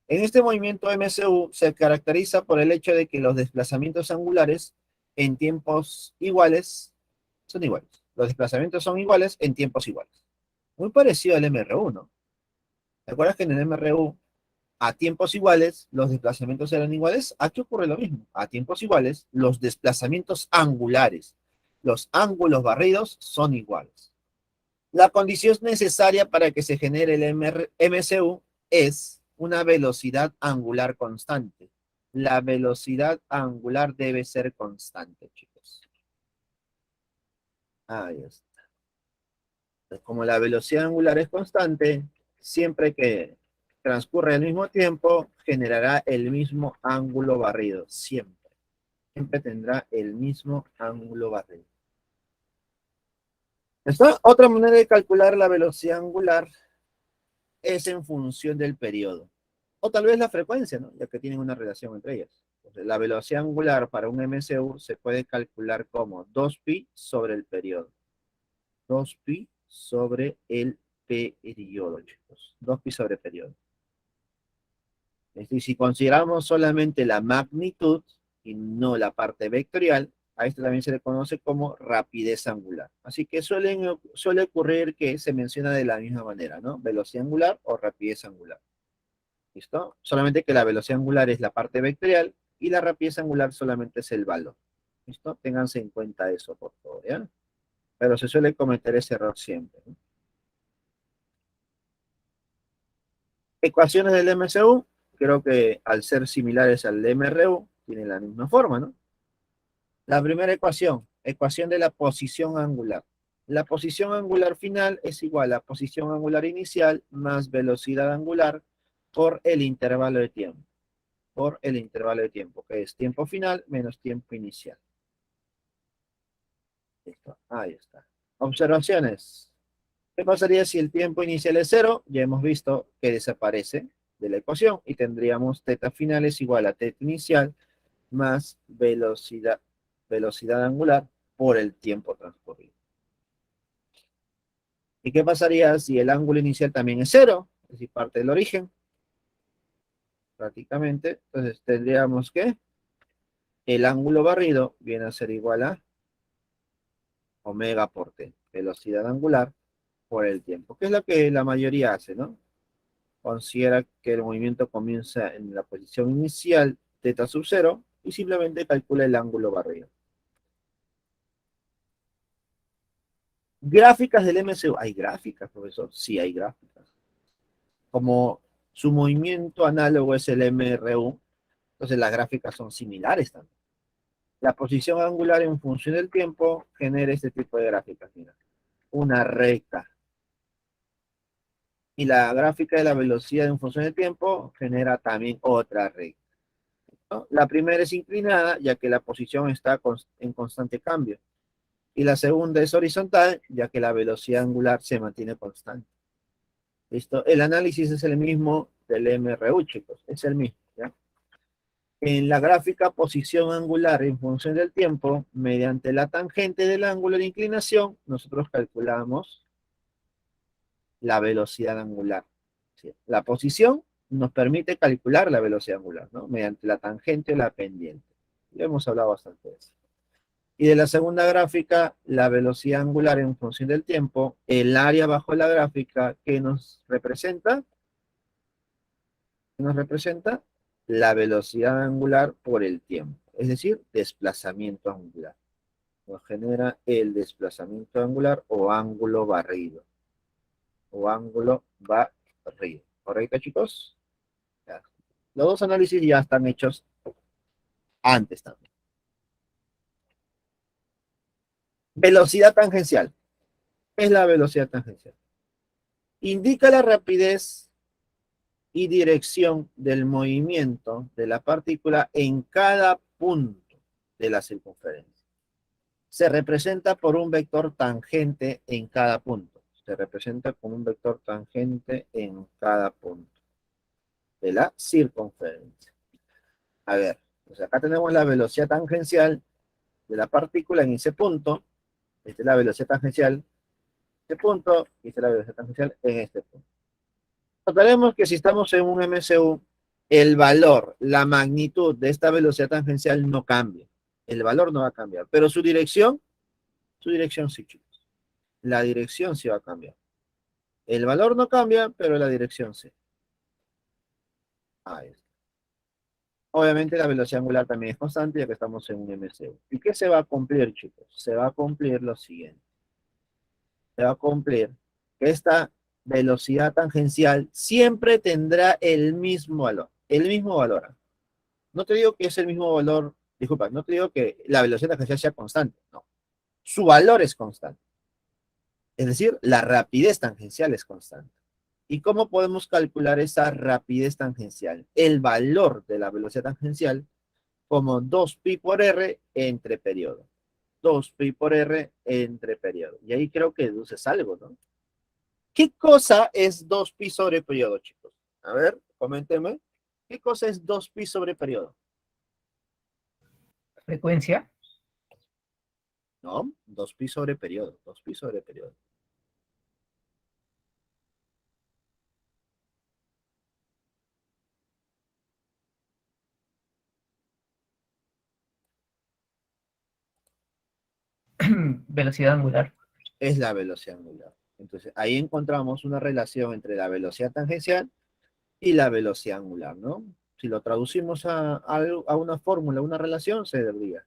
En este movimiento MCU se caracteriza por el hecho de que los desplazamientos angulares en tiempos iguales son iguales. Los desplazamientos son iguales en tiempos iguales. Muy parecido al MRU, ¿no? ¿Te acuerdas que en el MRU a tiempos iguales los desplazamientos eran iguales? Aquí ocurre lo mismo. A tiempos iguales los desplazamientos angulares, los ángulos barridos son iguales. La condición necesaria para que se genere el MCU es una velocidad angular constante. La velocidad angular debe ser constante, chicos. Ahí está. Entonces, como la velocidad angular es constante, siempre que transcurre el mismo tiempo, generará el mismo ángulo barrido. Siempre. Siempre tendrá el mismo ángulo barrido. ¿Está? Otra manera de calcular la velocidad angular es en función del periodo. O tal vez la frecuencia, ¿no? Ya que tienen una relación entre ellas. Entonces, la velocidad angular para un MCU se puede calcular como 2pi sobre el periodo. 2pi sobre el periodo, chicos. 2pi sobre el periodo. Es decir, si consideramos solamente la magnitud y no la parte vectorial, a esto también se le conoce como rapidez angular. Así que suele ocurrir que se menciona de la misma manera, ¿no? Velocidad angular o rapidez angular. ¿Listo? Solamente que la velocidad angular es la parte vectorial y la rapidez angular solamente es el valor. ¿Listo? Ténganse en cuenta eso, por favor, ¿ya? Pero se suele cometer ese error siempre, ¿no? Ecuaciones del MCU, creo que al ser similares al MRU, tienen la misma forma, ¿no? La primera ecuación, ecuación de la posición angular. La posición angular final es igual a posición angular inicial más velocidad angular por el intervalo de tiempo. Por el intervalo de tiempo, que es tiempo final menos tiempo inicial. Listo, ahí está. Observaciones. ¿Qué pasaría si el tiempo inicial es 0? Ya hemos visto que desaparece de la ecuación y tendríamos teta final es igual a teta inicial más velocidad angular por el tiempo transcurrido. ¿Y qué pasaría si el ángulo inicial también es 0? Es decir, parte del origen. Prácticamente. Entonces tendríamos que el ángulo barrido viene a ser igual a omega por t, velocidad angular por el tiempo, que es lo que la mayoría hace, ¿no? Considera que el movimiento comienza en la posición inicial, teta sub 0, y simplemente calcula el ángulo barrido. Gráficas del MCU. ¿Hay gráficas, profesor? Sí, hay gráficas. Como su movimiento análogo es el MRU, entonces las gráficas son similares también. La posición angular en función del tiempo genera este tipo de gráficas. Mira, una recta. Y la gráfica de la velocidad en función del tiempo genera también otra recta, ¿no? La primera es inclinada, ya que la posición está en constante cambio. Y la segunda es horizontal, ya que la velocidad angular se mantiene constante. ¿Listo? El análisis es el mismo del MRU, chicos. Es el mismo, ¿ya? En la gráfica posición angular en función del tiempo, mediante la tangente del ángulo de inclinación, nosotros calculamos la velocidad angular. ¿Sí? La posición nos permite calcular la velocidad angular, ¿no? Mediante la tangente o la pendiente. Ya hemos hablado bastante de eso. Y de la segunda gráfica, la velocidad angular en función del tiempo, el área bajo la gráfica que nos representa, la velocidad angular por el tiempo, es decir, desplazamiento angular. Nos genera el desplazamiento angular o ángulo barrido. O ángulo barrido. ¿Correcto, chicos? Ya. Los dos análisis ya están hechos antes también. Velocidad tangencial. ¿Qué es la velocidad tangencial? Indica la rapidez y dirección del movimiento de la partícula en cada punto de la circunferencia. Se representa por un vector tangente en cada punto. Se representa con un vector tangente en cada punto de la circunferencia. A ver, pues acá tenemos la velocidad tangencial de la partícula en ese punto. Esta es la velocidad tangencial en este punto y esta es la velocidad tangencial en este punto. Notaremos que si estamos en un MCU, el valor, la magnitud de esta velocidad tangencial no cambia. El valor no va a cambiar, pero su dirección sí, chicos. La dirección sí va a cambiar. El valor no cambia, pero la dirección sí. Ahí está. Obviamente la velocidad angular también es constante ya que estamos en un MCU. ¿Y qué se va a cumplir, chicos? Se va a cumplir lo siguiente. Se va a cumplir que esta velocidad tangencial siempre tendrá el mismo valor. El mismo valor. No te digo que es el mismo valor, disculpa, no te digo que la velocidad tangencial sea constante, no. Su valor es constante. Es decir, la rapidez tangencial es constante. ¿Y cómo podemos calcular esa rapidez tangencial? El valor de la velocidad tangencial como 2pi por r entre periodo. 2pi por r entre periodo. Y ahí creo que deduces algo, ¿no? ¿Qué cosa es 2pi sobre periodo, chicos? A ver, coméntenme. ¿Qué cosa es 2pi sobre periodo? Frecuencia. No, 2pi sobre periodo. 2pi sobre periodo. Velocidad angular. Es la velocidad angular. Entonces, ahí encontramos una relación entre la velocidad tangencial y la velocidad angular, ¿no? Si lo traducimos a una fórmula, una relación, se diría.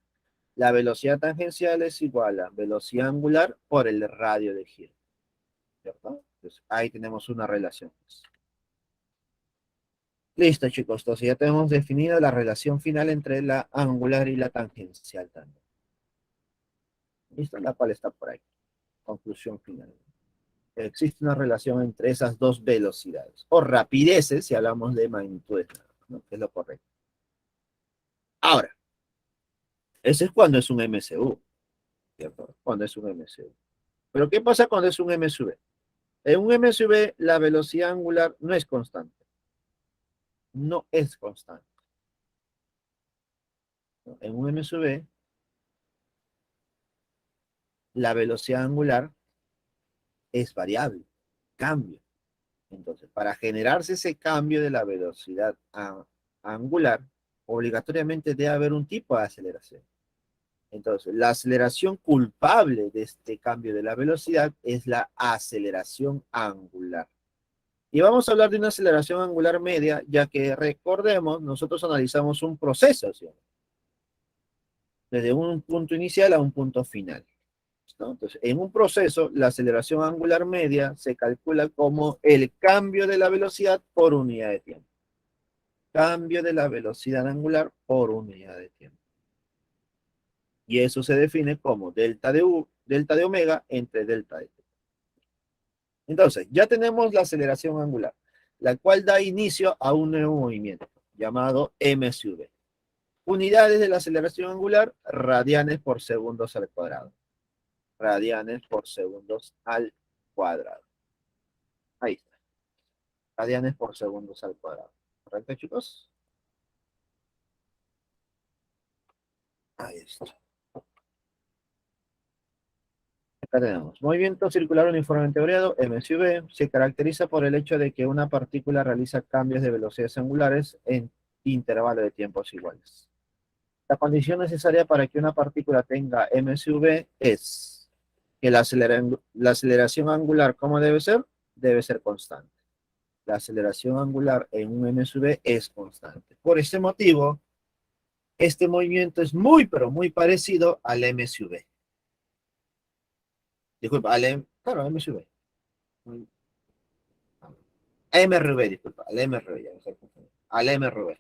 La velocidad tangencial es igual a velocidad angular por el radio de giro, ¿cierto? Entonces, ahí tenemos una relación. Listo, chicos. Entonces, ya tenemos definida la relación final entre la angular y la tangencial también. ¿Listo? La cual está por ahí. Conclusión final. Existe una relación entre esas dos velocidades, o rapideces, si hablamos de magnitudes, ¿no? Que es lo correcto. Ahora, ese es cuando es un MCU, ¿cierto? Cuando es un MCU. Pero ¿qué pasa cuando es un MSV? En un MSV la velocidad angular no es constante. No es constante. En un MSV la velocidad angular es variable, cambia. Entonces, para generarse ese cambio de la velocidad angular, obligatoriamente debe haber un tipo de aceleración. Entonces, la aceleración culpable de este cambio de la velocidad es la aceleración angular. Y vamos a hablar de una aceleración angular media, ya que recordemos, nosotros analizamos un proceso, ¿sí? Desde un punto inicial a un punto final, ¿no? Entonces, en un proceso, la aceleración angular media se calcula como el cambio de la velocidad por unidad de tiempo. Cambio de la velocidad angular por unidad de tiempo. Y eso se define como delta de U, delta de omega entre delta de T. Entonces, ya tenemos la aceleración angular, la cual da inicio a un nuevo movimiento llamado MSV. Unidades de la aceleración angular, radianes por segundos al cuadrado. Radianes por segundos al cuadrado. Ahí está. Radianes por segundos al cuadrado. ¿Correcto, chicos? Ahí está. Acá tenemos. Movimiento circular uniformemente variado, MSV, se caracteriza por el hecho de que una partícula realiza cambios de velocidades angulares en intervalos de tiempos iguales. La condición necesaria para que una partícula tenga MSV es que la aceleración angular, ¿cómo debe ser? Debe ser constante. la aceleración angular en un m sub v es constante. Por este motivo, este movimiento es muy, pero muy parecido al m sub v. Disculpa, claro, m sub v. MRV, disculpa, al MRV, ya me estoy confundiendo. Al MRV.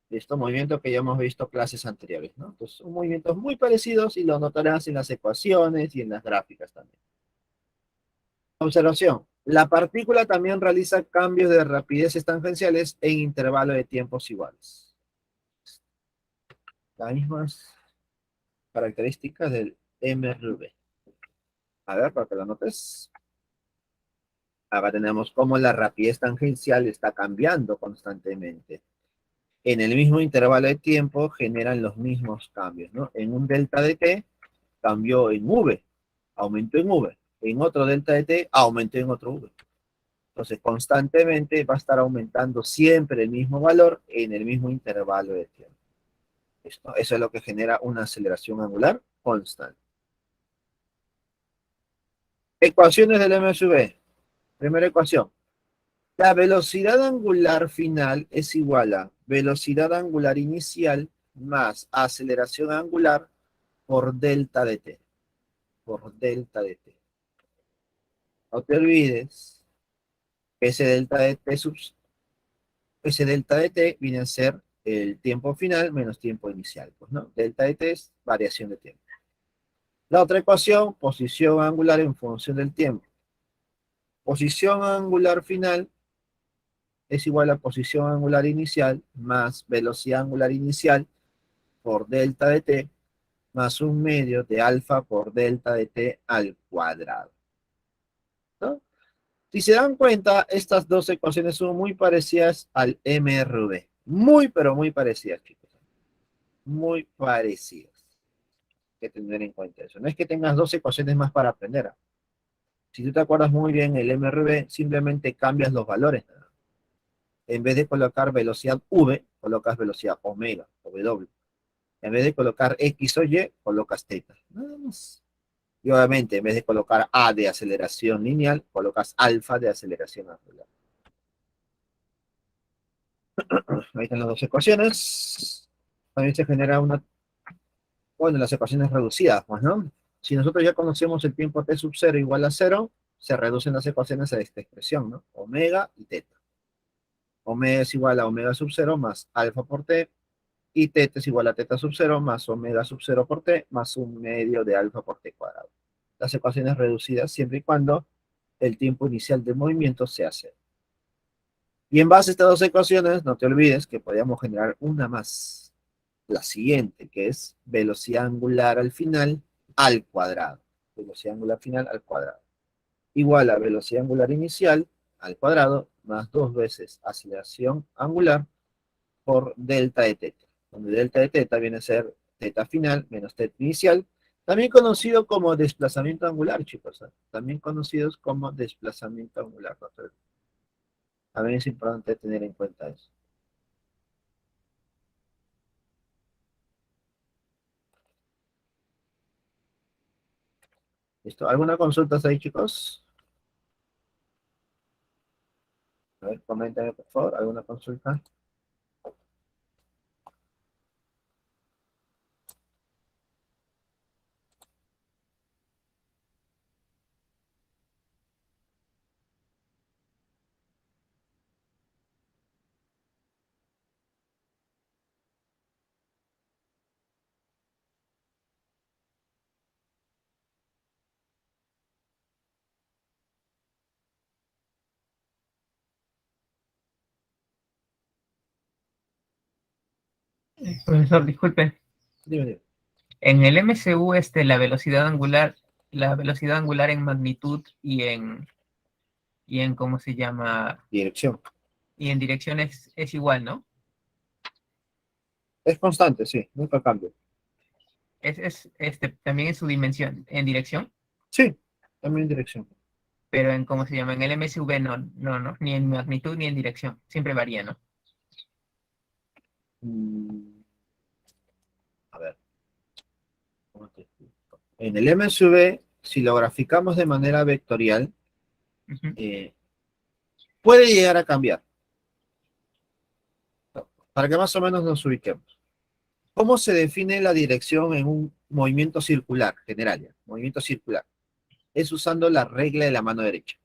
Listo, movimiento que ya hemos visto clases anteriores, ¿no? Entonces, son movimientos muy parecidos y lo notarás en las ecuaciones y en las gráficas también. Observación. La partícula también realiza cambios de rapideces tangenciales en intervalos de tiempos iguales. Las mismas características del MRV. A ver, para que lo notes. Acá tenemos cómo la rapidez tangencial está cambiando constantemente. En el mismo intervalo de tiempo generan los mismos cambios, ¿no? En un delta de t cambió en v, aumentó en v. En otro delta de t aumentó en otro v. Entonces, constantemente va a estar aumentando siempre el mismo valor en el mismo intervalo de tiempo. Eso es lo que genera una aceleración angular constante. Ecuaciones del m sub v. Primera ecuación. La velocidad angular final es igual a velocidad angular inicial más aceleración angular por delta de t. Por delta de t. No te olvides que ese delta de t viene a ser el tiempo final menos tiempo inicial. Pues, ¿no? Delta de t es variación de tiempo. La otra ecuación, posición angular en función del tiempo. Posición angular final es igual a posición angular inicial más velocidad angular inicial por delta de t más un medio de alfa por delta de t al cuadrado. ¿No? Si se dan cuenta, estas dos ecuaciones son muy parecidas al MRV. Muy, pero muy parecidas, chicos. Muy parecidas. Hay que tener en cuenta eso. No es que tengas dos ecuaciones más para aprender. Si tú te acuerdas muy bien el MRV, simplemente cambias los valores. En vez de colocar velocidad V, colocas velocidad omega o W. En vez de colocar X o Y, colocas teta. Nada más. Y obviamente, en vez de colocar A de aceleración lineal, colocas alfa de aceleración angular. Ahí están las dos ecuaciones. También se genera las ecuaciones reducidas, pues, ¿no? Si nosotros ya conocemos el tiempo t sub 0 igual a 0, se reducen las ecuaciones a esta expresión, ¿no? Omega y teta. Omega es igual a omega sub 0 más alfa por t, y teta es igual a teta sub 0 más omega sub 0 por t más un medio de alfa por t cuadrado. Las ecuaciones reducidas siempre y cuando el tiempo inicial de movimiento sea 0. Y en base a estas dos ecuaciones, no te olvides que podríamos generar una más. La siguiente, que es velocidad angular al final al cuadrado. Velocidad angular final al cuadrado. Igual a velocidad angular inicial al cuadrado más 2 veces aceleración angular por delta de teta. Donde delta de teta viene a ser teta final menos teta inicial. También conocido como desplazamiento angular, chicos. También conocidos como desplazamiento angular. También es importante tener en cuenta eso. ¿Listo? ¿Alguna consulta ahí, chicos? A ver, coméntame, por favor, ¿alguna consulta? Profesor, disculpe. Dime, dime. En el MCU, la velocidad angular en magnitud y en ¿cómo se llama? Dirección. Y en dirección es igual, ¿no? Es constante, sí, nunca cambia. También en su dimensión, en dirección, Sí, también dirección. pero en ¿cómo se llama? En el MSV no, ni en magnitud ni en dirección, siempre varía, ¿no? A ver. ¿Cómo te explico? En el MSV, si lo graficamos de manera vectorial, Ujú. puede llegar a cambiar. Para que más o menos nos ubiquemos. ¿Cómo se define la dirección en un movimiento circular general? ¿Ya? Movimiento circular. Es usando la regla de la mano derecha.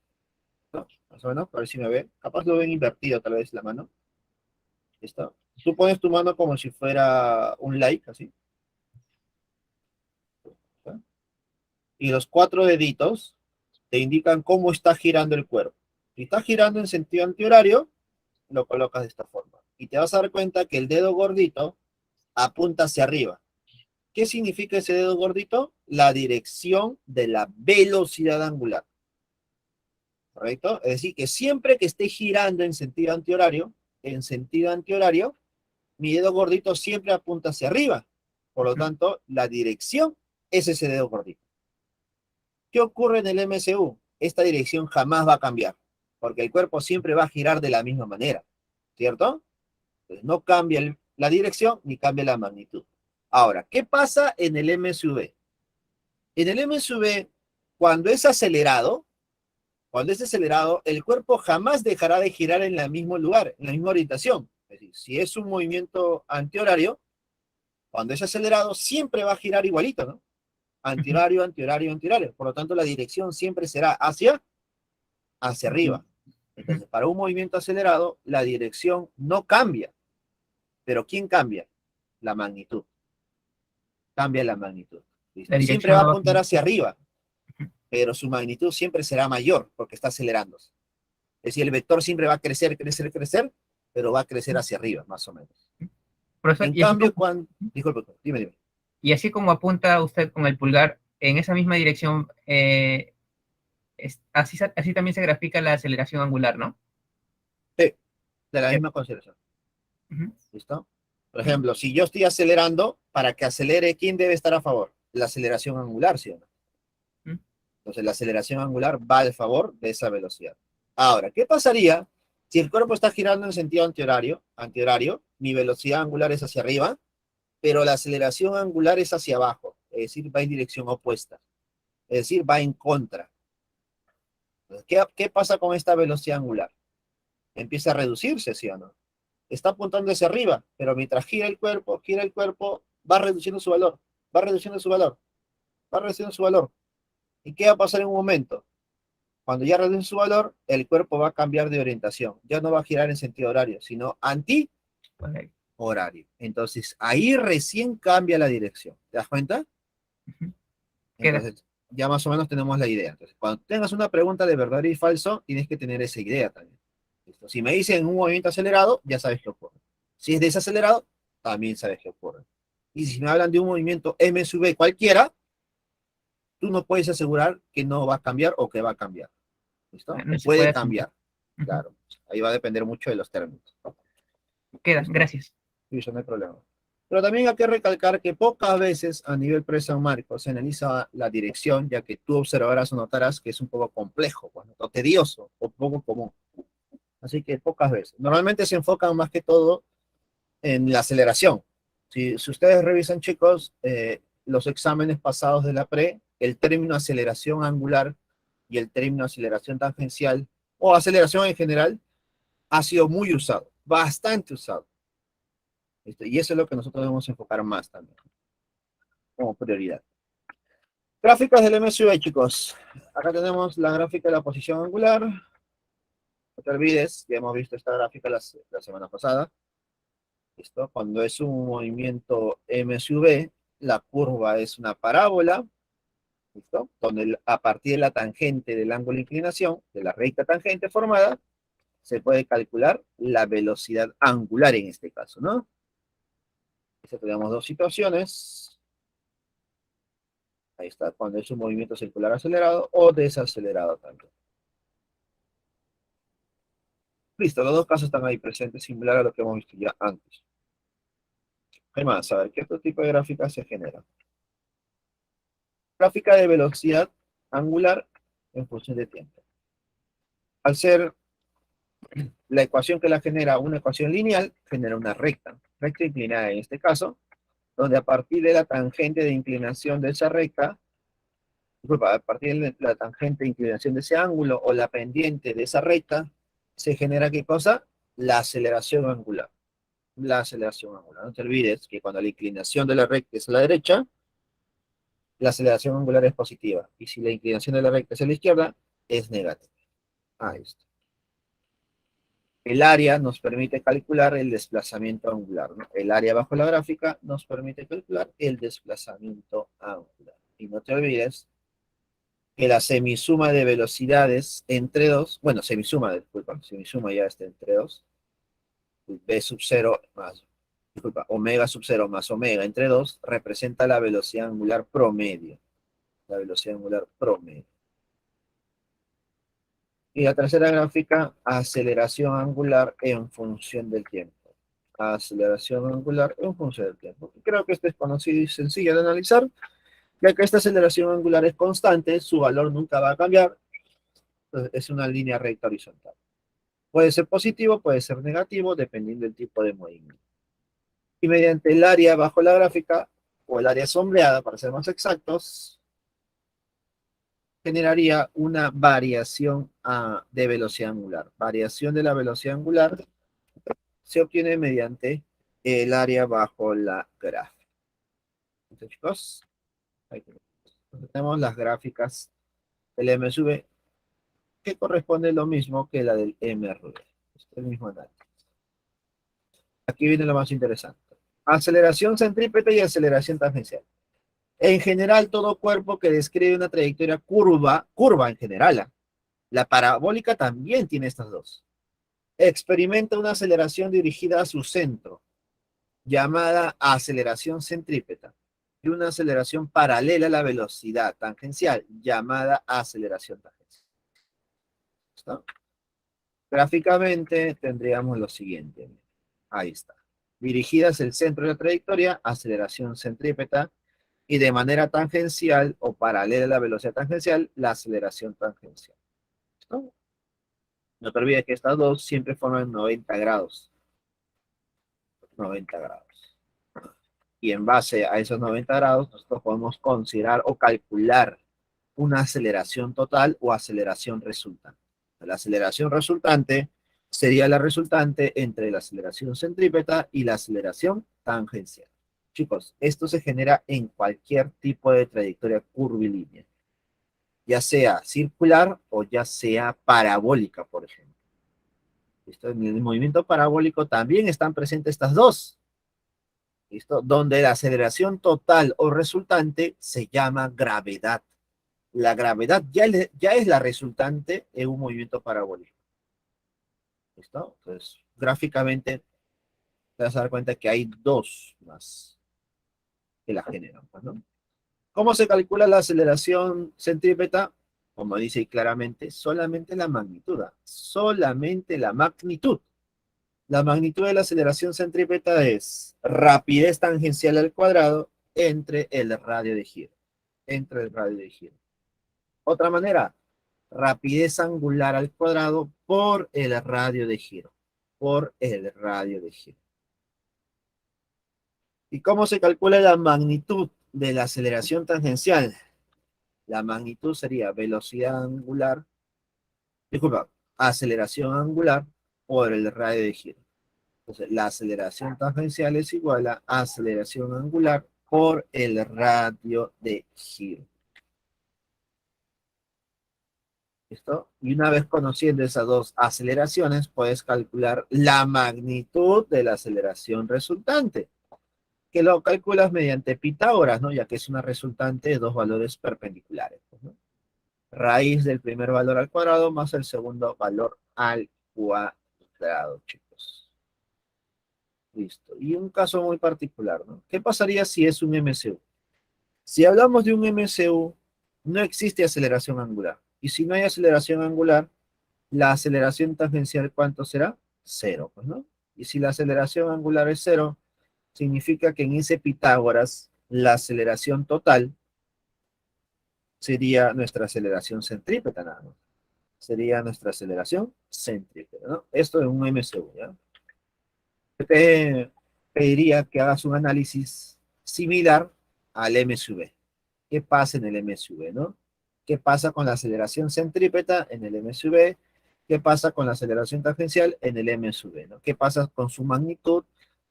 ¿No? Más o menos, a ver si me ven. Capaz lo ven invertido tal vez la mano. ¿Listo? Tú pones tu mano como si fuera un like, así. ¿No? Y los 4 deditos te indican cómo está girando el cuerpo. Si está girando en sentido antihorario, lo colocas de esta forma. Y te vas a dar cuenta que el dedo gordito apunta hacia arriba. ¿Qué significa ese dedo gordito? La dirección de la velocidad angular. ¿Correcto? Es decir, que siempre que esté girando en sentido antihorario, mi dedo gordito siempre apunta hacia arriba. Por lo tanto, la dirección es ese dedo gordito. ¿Qué ocurre en el MCU? Esta dirección jamás va a cambiar, porque el cuerpo siempre va a girar de la misma manera, ¿cierto? Entonces, no cambia la dirección ni cambia la magnitud. Ahora, ¿qué pasa en el MSV? En el MSV, cuando es acelerado, el cuerpo jamás dejará de girar en el mismo lugar, en la misma orientación. Es decir, si es un movimiento antihorario, cuando es acelerado, siempre va a girar igualito, ¿no? Antihorario, antihorario, antihorario. Por lo tanto, la dirección siempre será hacia arriba. Entonces, para un movimiento acelerado, la dirección no cambia. ¿Pero quién cambia? La magnitud. Cambia la magnitud. Siempre va a apuntar hacia arriba, pero su magnitud siempre será mayor porque está acelerándose. Es decir, el vector siempre va a crecer, crecer, crecer, pero va a crecer hacia arriba, más o menos. Profesor, En cambio, cuando... Disculpe, dime. Y así como apunta usted con el pulgar en esa misma dirección, así también se grafica la aceleración angular, ¿no? Sí, de la misma consideración. ¿Listo? Por ejemplo, si yo estoy acelerando, para que acelere, ¿quién debe estar a favor? La aceleración angular, ¿sí o no? Entonces, la aceleración angular va a favor de esa velocidad. Ahora, ¿qué pasaría si el cuerpo está girando en sentido antihorario, mi velocidad angular es hacia arriba, pero la aceleración angular es hacia abajo, es decir, va en dirección opuesta, es decir, va en contra? ¿Qué pasa con esta velocidad angular? Empieza a reducirse, ¿sí o no? Está apuntando hacia arriba, pero mientras gira el cuerpo, va reduciendo su valor, va reduciendo su valor, va reduciendo su valor. ¿Y qué va a pasar en un momento? Cuando ya reduce su valor, el cuerpo va a cambiar de orientación. Ya no va a girar en sentido horario, sino anti-horario. Entonces, ahí recién cambia la dirección. ¿Te das cuenta? Entonces, ya más o menos tenemos la idea. Entonces, cuando tengas una pregunta de verdadero y falso, tienes que tener esa idea también. ¿Listo? Si me dicen un movimiento acelerado, ya sabes qué ocurre. Si es desacelerado, también sabes qué ocurre. Y si me hablan de un movimiento M sub V cualquiera, tú no puedes asegurar que no va a cambiar o que va a cambiar. ¿Listo? No puede cambiar. Claro. Ahí va a depender mucho de los términos. Gracias. Sí, eso no hay problema. Pero también hay que recalcar que pocas veces a nivel presa marco se analiza la dirección, ya que tú observarás o notarás que es un poco complejo, pues, o tedioso, o poco común. Así que pocas veces. Normalmente se enfocan más que todo en la aceleración. Si ustedes revisan, chicos, los exámenes pasados de la pre, el término aceleración angular y el término aceleración tangencial, o aceleración en general, ha sido muy usado, bastante usado. Y eso es lo que nosotros debemos enfocar más también, como prioridad. Gráficas del MSV, chicos. Acá tenemos la gráfica de la posición angular. No te olvides, ya hemos visto esta gráfica la semana pasada. ¿Listo? Cuando es un movimiento MSV, la curva es una parábola, ¿listo? Donde a partir de la tangente del ángulo de inclinación, de la recta tangente formada, se puede calcular la velocidad angular en este caso, ¿no? Tenemos dos situaciones. Ahí está, cuando es un movimiento circular acelerado o desacelerado también. Listo, los dos casos están ahí presentes, similar a lo que hemos visto ya antes. ¿Qué más? A ver, ¿qué otro tipo de gráfica se genera? Gráfica de velocidad angular en función de tiempo. Al ser la ecuación que la genera una ecuación lineal, genera una recta inclinada en este caso, donde a partir de la tangente de inclinación de esa recta, a partir de la tangente de inclinación de ese ángulo o la pendiente de esa recta, se genera ¿qué cosa? La aceleración angular. La aceleración angular. No te olvides que cuando la inclinación de la recta es a la derecha, la aceleración angular es positiva. Y si la inclinación de la recta es a la izquierda, es negativa. Ahí está. El área nos permite calcular el desplazamiento angular, ¿no? El área bajo la gráfica nos permite calcular el desplazamiento angular. Y no te olvides que la semisuma de velocidades entre dos, bueno, disculpa, semisuma ya está entre dos, B sub 0 más, disculpa, omega sub 0 más omega entre 2 representa la velocidad angular promedio. La velocidad angular promedio. Y la tercera gráfica, aceleración angular en función del tiempo. Aceleración angular en función del tiempo. Creo que esto es conocido y sencillo de analizar, ya que esta aceleración angular es constante, su valor nunca va a cambiar, entonces es una línea recta horizontal. Puede ser positivo, puede ser negativo, dependiendo del tipo de movimiento. Y mediante el área bajo la gráfica, o el área sombreada, para ser más exactos, generaría una variación de velocidad angular. Variación de la velocidad angular se obtiene mediante el área bajo la gráfica. Entonces, chicos, ahí tenemos las gráficas del M sub V, que corresponde lo mismo que la del MRV. Es el mismo análisis. Aquí viene lo más interesante. Aceleración centrípeta y aceleración tangencial. En general, todo cuerpo que describe una trayectoria curva en general, la parabólica también tiene estas dos. Experimenta una aceleración dirigida a su centro, llamada aceleración centrípeta, y una aceleración paralela a la velocidad tangencial, llamada aceleración tangencial. ¿Está? Gráficamente tendríamos lo siguiente. Ahí está. Dirigida hacia el centro de la trayectoria, aceleración centrípeta, y de manera tangencial o paralela a la velocidad tangencial, la aceleración tangencial. ¿Listo? No te olvides que estas dos siempre forman 90 grados. 90 grados. Y en base a esos 90 grados, nosotros podemos considerar o calcular una aceleración total o aceleración resultante. La aceleración resultante sería la resultante entre la aceleración centrípeta y la aceleración tangencial. Chicos, esto se genera en cualquier tipo de trayectoria curvilínea, ya sea circular o ya sea parabólica, por ejemplo. ¿Listo? En el movimiento parabólico también están presentes estas dos. ¿Listo? Donde la aceleración total o resultante se llama gravedad. La gravedad ya es la resultante en un movimiento parabólico. ¿Listo? Entonces, gráficamente te vas a dar cuenta que hay dos más que la generan, ¿no? ¿Cómo se calcula la aceleración centrípeta? Como dice claramente, solamente la magnitud. Solamente la magnitud. La magnitud de la aceleración centrípeta es rapidez tangencial al cuadrado entre el radio de giro. Entre el radio de giro. Otra manera, rapidez angular al cuadrado por el radio de giro. Por el radio de giro. ¿Y cómo se calcula la magnitud de la aceleración tangencial? La magnitud sería velocidad angular, disculpa, aceleración angular por el radio de giro. Entonces, la aceleración tangencial es igual a aceleración angular por el radio de giro. ¿Listo? Y una vez conociendo esas dos aceleraciones, puedes calcular la magnitud de la aceleración resultante, que lo calculas mediante Pitágoras, ¿no? Ya que es una resultante de dos valores perpendiculares, ¿no? Raíz del primer valor al cuadrado más el segundo valor al cuadrado, chicos. Listo. Y un caso muy particular, ¿no? ¿Qué pasaría si es un MCU? Si hablamos de un MCU, no existe aceleración angular. Y si no hay aceleración angular, la aceleración tangencial, ¿cuánto será? Cero, pues, ¿no? Y si la aceleración angular es cero, significa que en ese Pitágoras, la aceleración total sería nuestra aceleración centrípeta, nada más. Sería nuestra aceleración centrípeta, ¿no? Esto es un MCU, ¿ya? Te pediría que hagas un análisis similar al MSV. ¿Qué pasa en el MSV, no? ¿Qué pasa con la aceleración centrípeta en el MSV? ¿Qué pasa con la aceleración tangencial en el m sub b, ¿no? ¿Qué pasa con su magnitud?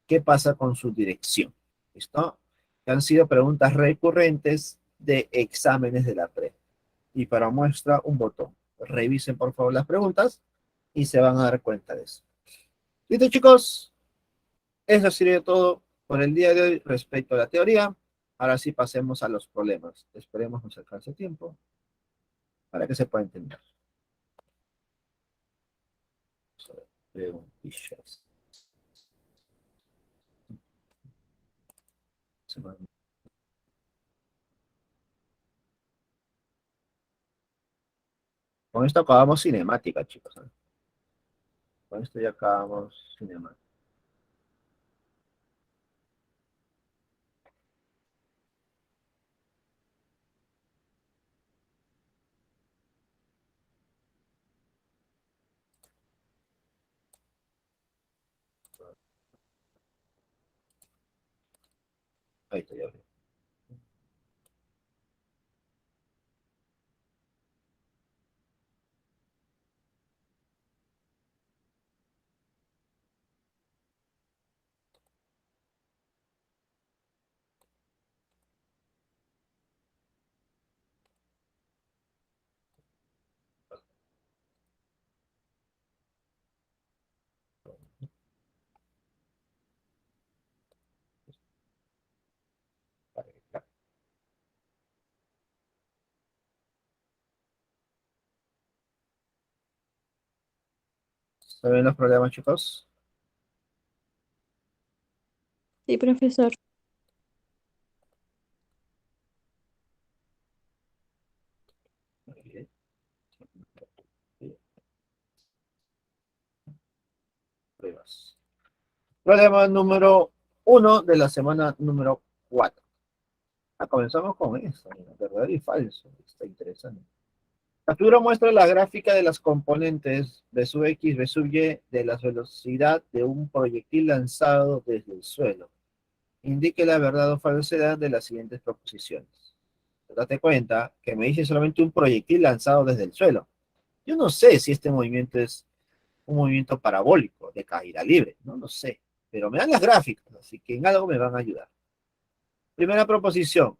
¿Qué pasa con su dirección? ¿Listo? Que han sido preguntas recurrentes de exámenes de la pre. Y para muestra, un botón. Revisen, por favor, las preguntas y se van a dar cuenta de eso. ¿Listo, chicos? Eso sería todo por el día de hoy respecto a la teoría. Ahora sí pasemos a los problemas. Esperemos nos alcance tiempo para que se pueda entender. Preguntillas. Con esto acabamos cinemática, chicos, ¿eh? Con esto ya acabamos cinemática. Ahí está, ya veo. ¿Saben los problemas, chicos? Sí, profesor. Muy bien. Pruebas. Problema número 1 de la semana número 4. Comenzamos con eso, mira, verdadero y falso. Está interesante. La figura muestra la gráfica de las componentes B sub X, B sub Y de la velocidad de un proyectil lanzado desde el suelo. Indique la verdad o falsedad de las siguientes proposiciones. Date cuenta que me dice solamente un proyectil lanzado desde el suelo. Yo no sé si este movimiento es un movimiento parabólico de caída libre, no lo sé, pero me dan las gráficas, así que en algo me van a ayudar. Primera proposición,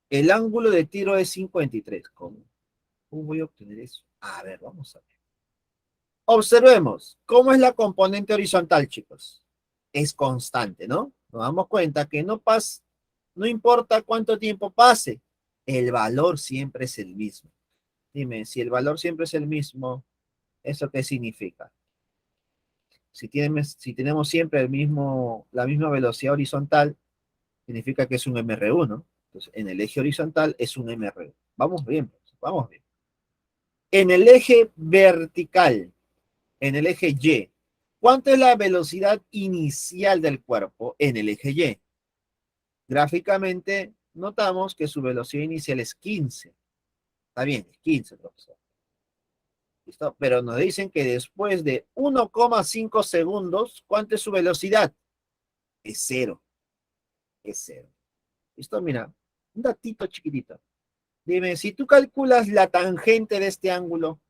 el ángulo de tiro es 53. ¿Cómo voy a obtener eso? A ver, vamos a ver. Observemos, ¿cómo es la componente horizontal, chicos? Es constante, ¿no? Nos damos cuenta que no importa cuánto tiempo pase, el valor siempre es el mismo. Dime, si el valor siempre es el mismo, ¿eso qué significa? Si tenemos siempre la misma velocidad horizontal, significa que es un MR1. Entonces, en el eje horizontal es un MR1. Vamos bien, pues, vamos bien. En el eje vertical, en el eje Y, ¿cuánto es la velocidad inicial del cuerpo en el eje Y? Gráficamente, notamos que su velocidad inicial es 15. Está bien, es 15, profesor. ¿Listo? Pero nos dicen que después de 1,5 segundos, ¿cuánto es su velocidad? Es cero. Es cero. ¿Listo? Mira, un datito chiquitito. Dime, si tú calculas la tangente de este ángulo,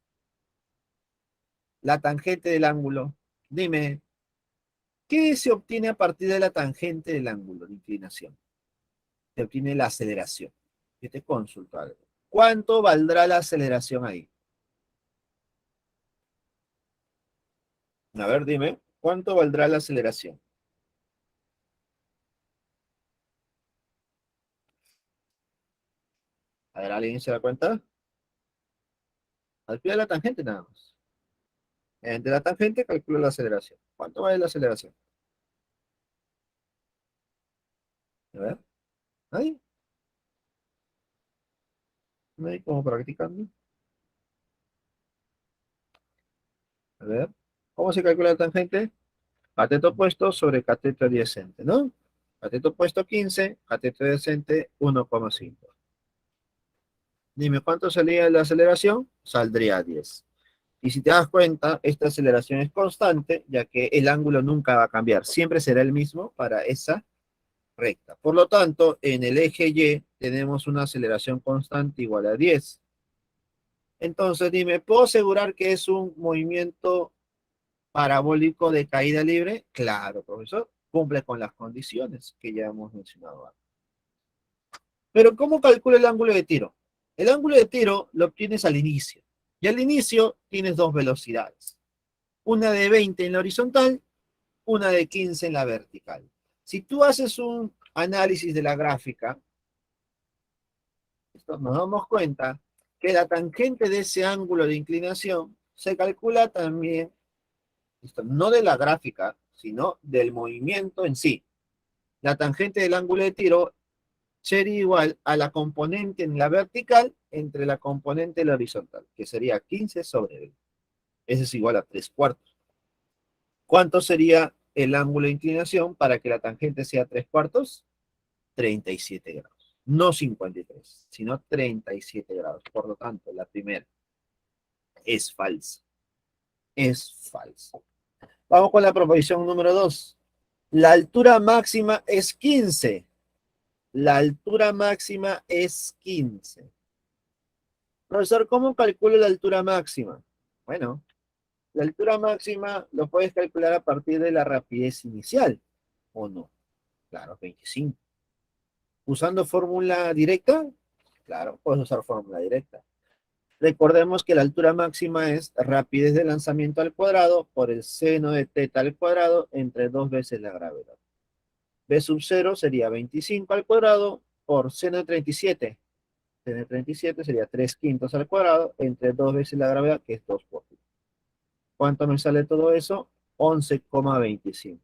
la tangente del ángulo, dime, ¿qué se obtiene a partir de la tangente del ángulo de inclinación? Se obtiene la aceleración. Yo te consulto algo. ¿Cuánto valdrá la aceleración ahí? A ver, dime, ¿cuánto valdrá la aceleración? A ver, ¿alguien se da cuenta? Al pie de la tangente nada más. De la tangente calculo la aceleración. ¿Cuánto vale la aceleración? A ver, ¿nadie? ¿Nadie como practicando? A ver, ¿cómo se calcula la tangente? Cateto opuesto sobre cateto adyacente, ¿no? Cateto opuesto 15, cateto adyacente 1,5. Dime, ¿cuánto salía la aceleración? Saldría 10. Y si te das cuenta, esta aceleración es constante, ya que el ángulo nunca va a cambiar. Siempre será el mismo para esa recta. Por lo tanto, en el eje Y tenemos una aceleración constante igual a 10. Entonces, dime, ¿puedo asegurar que es un movimiento parabólico de caída libre? Claro, profesor, cumple con las condiciones que ya hemos mencionado antes. Pero ¿cómo calcula el ángulo de tiro? El ángulo de tiro lo obtienes al inicio. Y al inicio tienes dos velocidades. Una de 20 en la horizontal, una de 15 en la vertical. Si tú haces un análisis de la gráfica, nos damos cuenta que la tangente de ese ángulo de inclinación se calcula también, no de la gráfica, sino del movimiento en sí. La tangente del ángulo de tiro sería igual a la componente en la vertical entre la componente en la horizontal, que sería 15 sobre 20. Ese es igual a 3/4. ¿Cuánto sería el ángulo de inclinación para que la tangente sea 3/4? 37 grados. No 53, sino 37 grados. Por lo tanto, la primera es falsa. Es falsa. Vamos con la proposición número 2. La altura máxima es 15. La altura máxima es 15. Profesor, ¿cómo calculo la altura máxima? Bueno, la altura máxima lo puedes calcular a partir de la rapidez inicial, ¿o no? Claro, 25. ¿Usando fórmula directa? Claro, puedes usar fórmula directa. Recordemos que la altura máxima es rapidez de lanzamiento al cuadrado por el seno de teta al cuadrado entre 2 veces la gravedad. B sub 0 sería 25 al cuadrado por seno de 37. Seno de 37 sería 3/5 al cuadrado entre 2 veces la gravedad, que es 2/5. ¿Cuánto me sale todo eso? 11,25.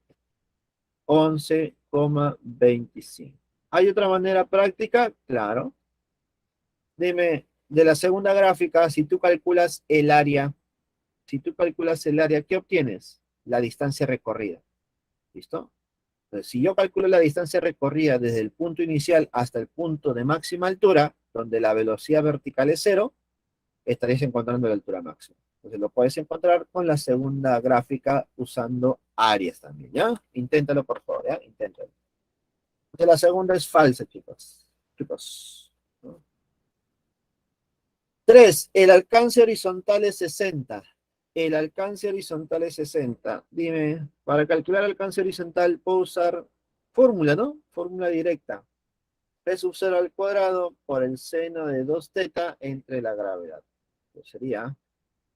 11,25. ¿Hay otra manera práctica? Claro. Dime, de la segunda gráfica, si tú calculas el área, ¿qué obtienes? La distancia recorrida. ¿Listo? Entonces, si yo calculo la distancia recorrida desde el punto inicial hasta el punto de máxima altura, donde la velocidad vertical es 0, estaréis encontrando la altura máxima. Entonces lo puedes encontrar con la segunda gráfica usando áreas también, ¿ya? Inténtalo, por favor, ¿ya? Inténtalo. Entonces la segunda es falsa, chicos. Chicos. 3. El alcance horizontal es 60. El alcance horizontal es 60. Dime, para calcular el alcance horizontal puedo usar fórmula, ¿no? Fórmula directa. P sub 0 al cuadrado por el seno de 2 teta entre la gravedad. Pues sería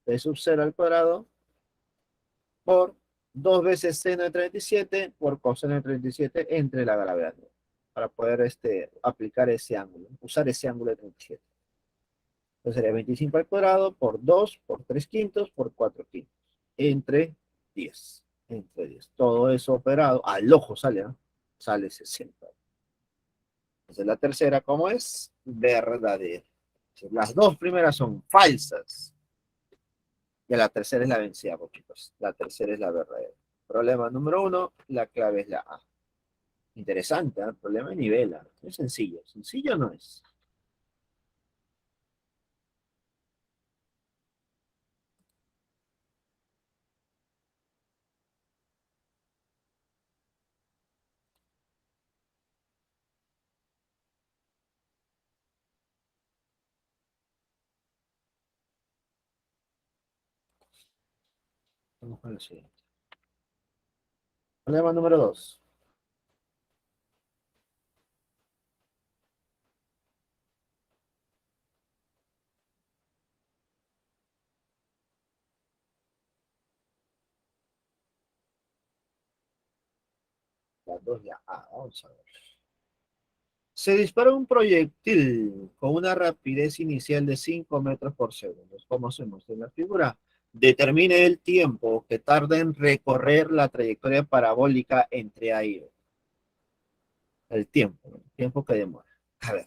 P sub 0 al cuadrado por 2 veces seno de 37 por coseno de 37 entre la gravedad. Para poder aplicar ese ángulo, usar ese ángulo de 37. Entonces sería 25 al cuadrado por 2 por 3/5 por 4/5. Entre 10. Entre 10. Todo eso operado, al ojo sale, ¿no? Sale 60. Entonces la tercera, ¿cómo es? Verdadera. Entonces, las dos primeras son falsas. Y la tercera es la vencida, chicos. La tercera es la verdadera. Problema número 1, la clave es la A. Interesante, ¿eh? Problema de nivel. Es sencillo. Sencillo no es. Vamos con el siguiente. Problema número 2. Las dos ya. Vamos a ver. Se dispara un proyectil con una rapidez inicial de 5 metros por segundo. Como se muestra en la figura. Determine el tiempo que tarda en recorrer la trayectoria parabólica entre A y B. El tiempo que demora. A ver.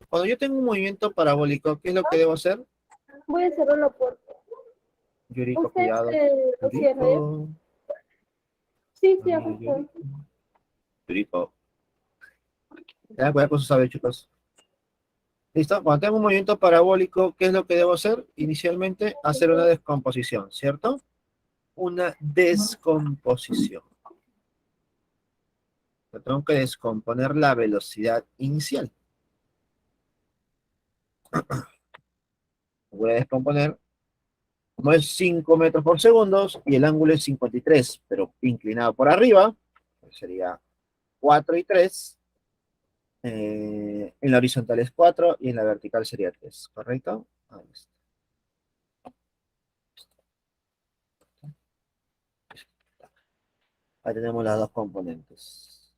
Cuando yo tengo un movimiento parabólico, ¿qué es lo que debo hacer? Voy a cerrar la puerta. Yuriko, ¿Usted cuidado. lo cierra ya? Yuriko. Sí, sí, Amiga ajá. Yuriko. Ya, cuidado con sus saberes, chicos. ¿Listo? Cuando tengo un movimiento parabólico, ¿qué es lo que debo hacer? Inicialmente, hacer una descomposición, ¿cierto? Una descomposición. Yo tengo que descomponer la velocidad inicial. voy a descomponer. Como es 5 metros por segundo y el ángulo es 53, pero inclinado por arriba, pues sería 4 y 3. En la horizontal es 4 y en la vertical sería 3, ¿correcto? Ahí está. Ahí tenemos las dos componentes.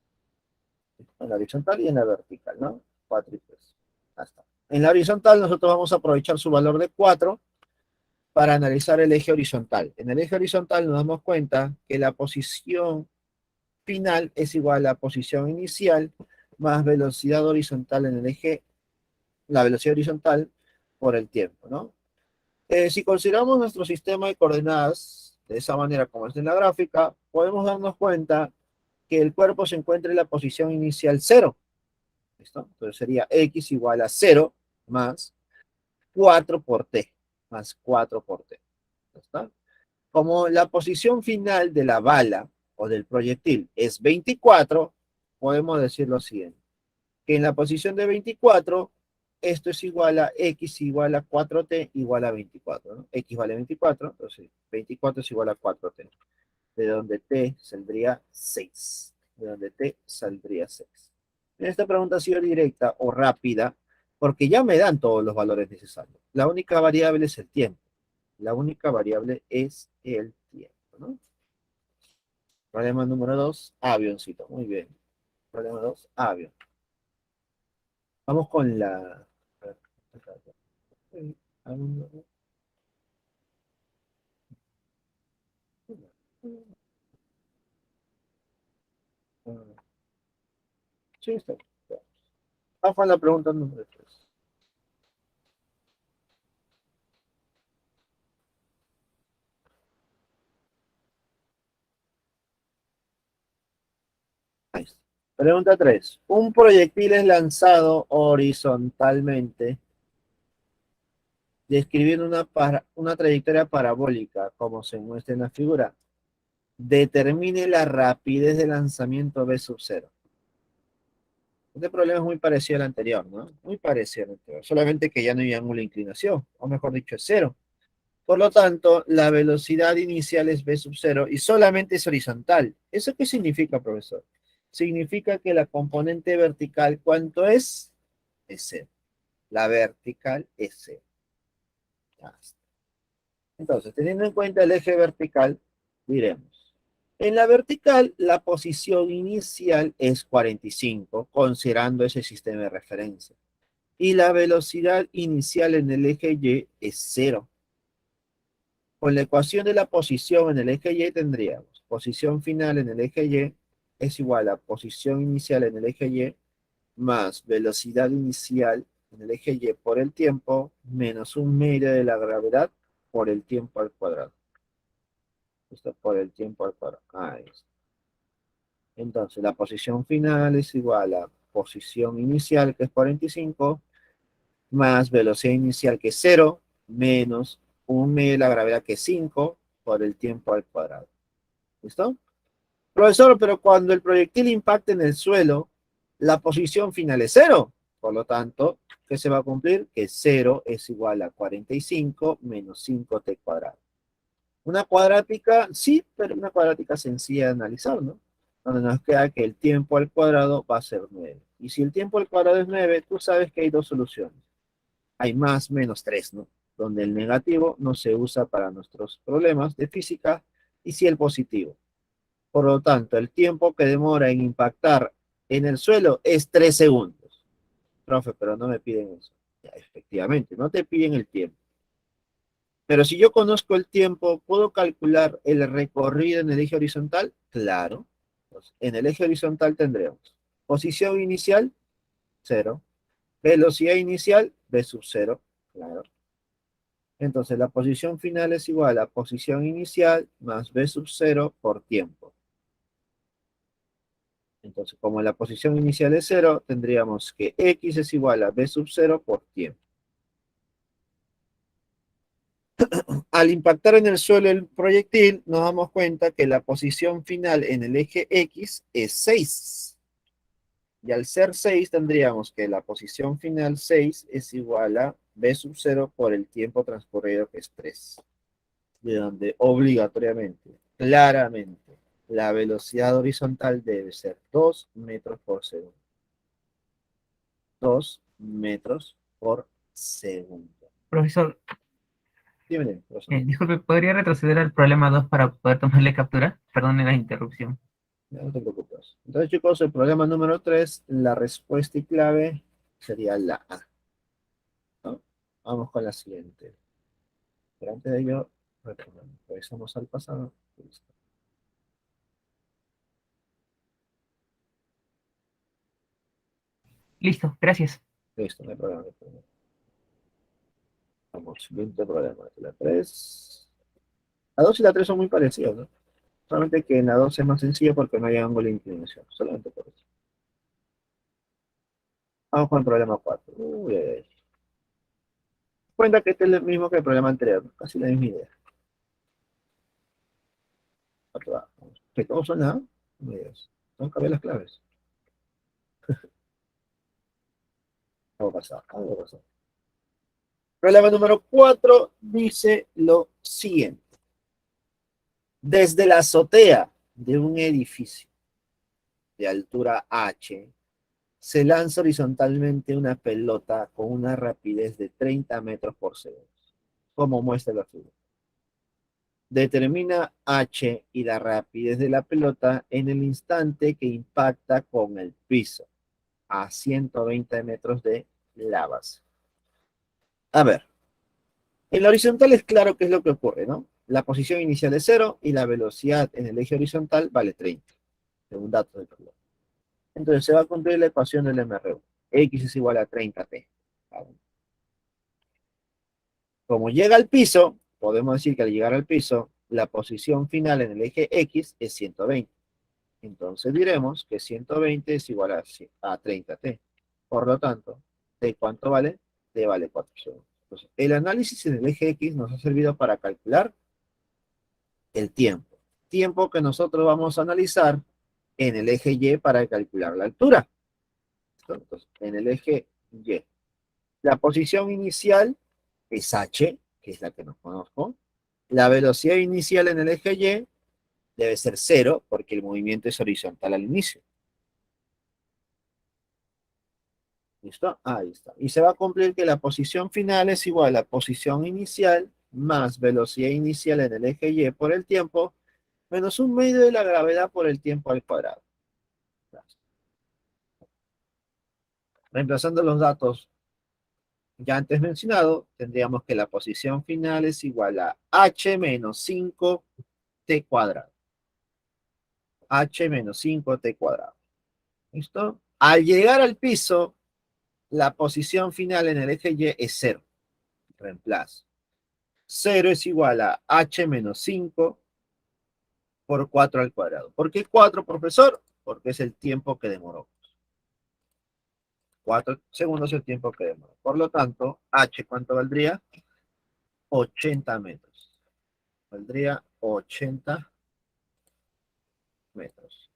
En la horizontal y en la vertical, ¿no? 4 y 3. Hasta. En la horizontal nosotros vamos a aprovechar su valor de 4 para analizar el eje horizontal. En el eje horizontal nos damos cuenta que la posición final es igual a la posición inicial más velocidad horizontal en el eje, la velocidad horizontal por el tiempo, ¿no? Si consideramos nuestro sistema de coordenadas de esa manera como es en la gráfica, podemos darnos cuenta que el cuerpo se encuentra en la posición inicial 0. ¿Listo? Entonces sería x igual a 0 más 4 por t, más 4 por t. ¿Está? Como la posición final de la bala o del proyectil es 24, podemos decir lo siguiente, que en la posición de 24, esto es igual a x igual a 4t igual a 24, ¿no? X vale 24, entonces 24 es igual a 4t, de donde t saldría 6, de donde t saldría 6. Esta pregunta ha sido directa o rápida, porque ya me dan todos los valores necesarios. La única variable es el tiempo. La única variable es el tiempo, ¿no? Problema número 2, avioncito. Muy bien. Problema 2, avión. Vamos con la... Sí, está. Vamos con la pregunta número 3. Pregunta 3. Un proyectil es lanzado horizontalmente describiendo una trayectoria parabólica, como se muestra en la figura. Determine la rapidez de lanzamiento v sub 0. Este problema es muy parecido al anterior, ¿no? Muy parecido al anterior, solamente que ya no hay ángulo de inclinación, o mejor dicho, es 0. Por lo tanto, la velocidad inicial es v sub 0 y solamente es horizontal. ¿Eso qué significa, profesor? Significa que la componente vertical, ¿cuánto es? Es 0. La vertical es 0. Ya está. Entonces, teniendo en cuenta el eje vertical, diremos, en la vertical, la posición inicial es 45, considerando ese sistema de referencia. Y la velocidad inicial en el eje Y es 0. Con la ecuación de la posición en el eje Y tendríamos posición final en el eje Y es igual a posición inicial en el eje Y más velocidad inicial en el eje Y por el tiempo menos un medio de la gravedad por el tiempo al cuadrado. Esto por el tiempo al cuadrado. Ahí está. Entonces la posición final es igual a posición inicial que es 45 más velocidad inicial que es 0 menos un medio de la gravedad que es 5 por el tiempo al cuadrado. ¿Listo? Profesor, pero cuando el proyectil impacte en el suelo, la posición final es 0. Por lo tanto, ¿qué se va a cumplir? Que 0 es igual a 45 menos 5t cuadrado. Una cuadrática, sí, pero una cuadrática sencilla de analizar, ¿no? Donde nos queda que el tiempo al cuadrado va a ser 9. Y si el tiempo al cuadrado es 9, tú sabes que hay dos soluciones. Hay más menos 3, ¿no? Donde el negativo no se usa para nuestros problemas de física y sí el positivo. Por lo tanto, el tiempo que demora en impactar en el suelo es 3 segundos. Profe, pero no me piden eso. Ya, efectivamente, no te piden el tiempo. Pero si yo conozco el tiempo, ¿puedo calcular el recorrido en el eje horizontal? Claro. Pues, en el eje horizontal tendremos posición inicial, 0. Velocidad inicial, v sub 0. Claro. Entonces la posición final es igual a posición inicial más v sub 0 por tiempo. Entonces, como la posición inicial es 0, tendríamos que x es igual a v sub 0 por tiempo. Al impactar en el suelo el proyectil, nos damos cuenta que la posición final en el eje X es 6. Y al ser 6, tendríamos que la posición final 6 es igual a V sub 0 por el tiempo transcurrido, que es 3. De donde obligatoriamente, claramente, la velocidad horizontal debe ser 2 metros por segundo. 2 metros por segundo. Profesor, Dime, profesor. disculpe, ¿podría retroceder al problema 2 para poder tomarle captura? Perdone la interrupción. No te preocupes. Entonces, chicos, el problema número 3, la respuesta y clave sería la A, ¿no? Vamos con la siguiente. Pero antes de ello, regresamos al pasado. Listo. Listo, gracias. Listo, no hay problema. No hay problema. Vamos, siguiente problema. La 3. La 2 y la 3 son muy parecidos, ¿no? Solamente que en la 2 es más sencillo porque no hay ángulo de inclinación. Solamente por eso. Vamos con el problema 4. Uy, ay, ay. Cuenta que este es el mismo que el problema anterior, ¿no? Casi la misma idea. Otro, vamos. Que todos son nada. No cambiar las claves. Algo pasado, algo pasado. Problema número 4 dice lo siguiente. Desde la azotea de un edificio de altura H, se lanza horizontalmente una pelota con una rapidez de 30 metros por segundo, como muestra la figura. Determina H y la rapidez de la pelota en el instante que impacta con el piso, a 120 metros de la base. A ver, en la horizontal es claro qué es lo que ocurre, ¿no? La posición inicial es 0 y la velocidad en el eje horizontal vale 30, según datos del problema. Entonces se va a cumplir la ecuación del MRU. X es igual a 30t. Como llega al piso, podemos decir que al llegar al piso, la posición final en el eje X es 120. Entonces diremos que 120 es igual a 30t. Por lo tanto, ¿t cuánto vale? T vale 4 segundos. Entonces, el análisis en el eje X nos ha servido para calcular el tiempo. Tiempo que nosotros vamos a analizar en el eje Y para calcular la altura. Entonces, en el eje Y. La posición inicial es h, que es la que nos conozco. La velocidad inicial en el eje Y debe ser 0, porque el movimiento es horizontal al inicio. ¿Listo? Ahí está. Y se va a cumplir que la posición final es igual a posición inicial más velocidad inicial en el eje Y por el tiempo, menos un medio de la gravedad por el tiempo al cuadrado. Reemplazando los datos ya antes mencionado, tendríamos que la posición final es igual a h menos 5t cuadrado. H menos 5t cuadrado. ¿Listo? Al llegar al piso, la posición final en el eje Y es 0. Reemplazo. 0 es igual a h menos 5 por 4 al cuadrado. ¿Por qué 4, profesor? Porque es el tiempo que demoró. 4 segundos es el tiempo que demoró. Por lo tanto, h, ¿cuánto valdría? 80 metros. Valdría 80 metros.